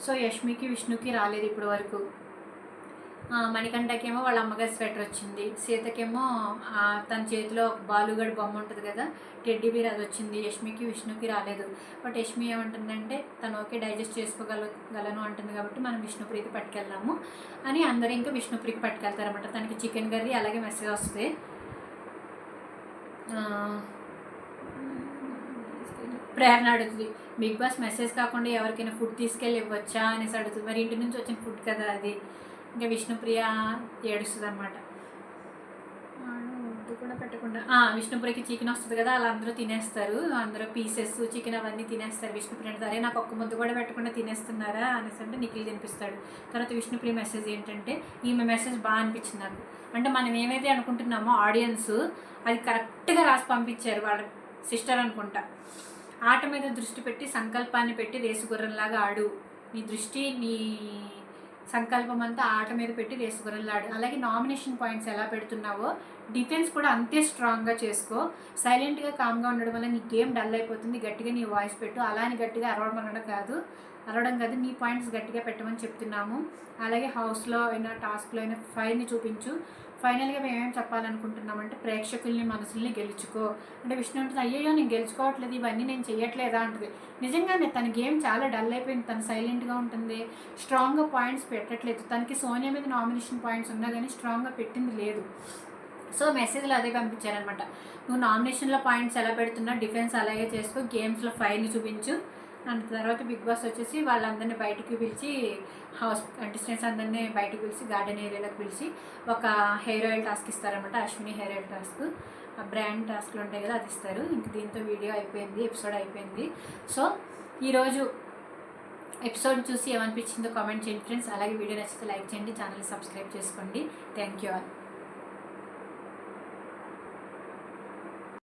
సో యష్మికి విష్ణుకి రాలేదు ఇప్పటి వరకు. మణికంఠకేమో వాళ్ళ అమ్మగారి స్వెటర్ వచ్చింది, సీతకేమో తన చేతిలో బాలుగడి బొమ్మ ఉంటుంది కదా టెడ్డీ బీర్ అది వచ్చింది, యష్మికి విష్ణుకి రాలేదు. బట్ యష్మి ఏమంటుందంటే తను ఓకే డైజెస్ట్ చేసుకోగలను అంటుంది కాబట్టి మనం విష్ణుప్రియకి పట్టుకెళ్దాము అని అందరూ ఇంకా విష్ణుప్రియకి పట్టుకెళ్తారన్నమాట. తనకి చికెన్ కర్రీ అలాగే మెసేజ్ వస్తుంది. ప్రేరణ అడుగుతుంది బిగ్ బాస్ మెసేజ్ కాకుండా ఎవరికైనా ఫుడ్ తీసుకెళ్ళి ఇవ్వచ్చా అనేసి అడుగుతుంది, మరి ఇంటి నుంచి వచ్చిన ఫుడ్ కదా అది. ఇంకా విష్ణుప్రియ ఏడుస్తుంది అనమాట, కూడా పెట్టకుండా విష్ణుప్రియకి చికెన్ వస్తుంది కదా అలా అందరూ తినేస్తారు, అందరూ పీసెస్ చికెన్ అవన్నీ తినేస్తారు. విష్ణుప్రియ అంటే అరే నాకు ఒక్క ముద్ద కూడా పెట్టకుండా తినేస్తున్నారా అనేసి అంటే నిఖిల్ తినిపిస్తాడు. తర్వాత విష్ణుప్రియ మెసేజ్ ఏంటంటే ఈమె మెసేజ్ బాగా అనిపించింది నాకు, అంటే మనం ఏమైతే అనుకుంటున్నామో ఆడియన్స్ అది కరెక్ట్గా రాసి పంపించారు, వాళ్ళ సిస్టర్ అనుకుంటా. ఆట మీద దృష్టి పెట్టి సంకల్పాన్ని పెట్టి రేసు గుర్రంలాగా ఆడు, నీ దృష్టి నీ సంకల్పం అంతా ఆట మీద పెట్టి రేసు గుర్రంలా ఆడు. అలాగే నామినేషన్ పాయింట్స్ ఎలా పెడుతున్నావో డిఫెన్స్ కూడా అంతే స్ట్రాంగ్గా చేసుకో, సైలెంట్గా కామ్గా ఉండడం వల్ల నీ గేమ్ డల్ అయిపోతుంది, గట్టిగా నీ వాయిస్ పెట్టు, అలా అని గట్టిగా అరవడం కాదు నీ పాయింట్స్ గట్టిగా పెట్టమని చెప్తున్నాము. అలాగే హౌస్లో అయినా టాస్క్లో అయినా ఫైర్ని చూపించు. ఫైనల్గా మేము ఏమేమి చెప్పాలనుకుంటున్నామంటే ప్రేక్షకుల్ని మనసుల్ని గెలుచుకో అంటే విష్ణు ఉంటుంది అయ్యో నేను గెలుచుకోవట్లేదు ఇవన్నీ నేను చెయ్యట్లేదా అంటుంది. నిజంగానే తన గేమ్ చాలా డల్ అయిపోయింది, తను సైలెంట్గా ఉంటుంది, స్ట్రాంగ్గా పాయింట్స్ పెట్టట్లేదు. తనకి సోనియా మీద నామినేషన్ పాయింట్స్ ఉన్నా కానీ స్ట్రాంగ్గా పెట్టింది లేదు. సో మెసేజ్లు అదే పంపించారనమాట, నువ్వు నామినేషన్లో పాయింట్స్ ఎలా పెడుతున్నా డిఫెన్స్ అలాగే చేసుకో, గేమ్స్లో ఫైర్ని చూపించు. అంత తర్వాత బిగ్ బాస్ వచ్చేసి వాళ్ళందరినీ బయటికి పిలిచి హౌస్ కంటెస్టెంట్స్ అందరినీ బయటకు పిలిచి గార్డెన్ ఏరియాలోకి పిలిచి ఒక హెయిర్ ఆయిల్ టాస్క్ ఇస్తారనమాట, అశ్విని హెయిర్ ఆయిల్ టాస్క్, ఆ బ్రాండ్ టాస్క్లు ఉంటాయి కదా అది ఇస్తారు. ఇంక దీంతో వీడియో అయిపోయింది, ఎపిసోడ్ అయిపోయింది. సో ఈరోజు ఎపిసోడ్ చూసి ఏమనిపించిందో కామెంట్ చేయండి ఫ్రెండ్స్. అలాగే వీడియో నచ్చితే లైక్ చేయండి, ఛానల్ సబ్స్క్రైబ్ చేసుకోండి. Thank you all.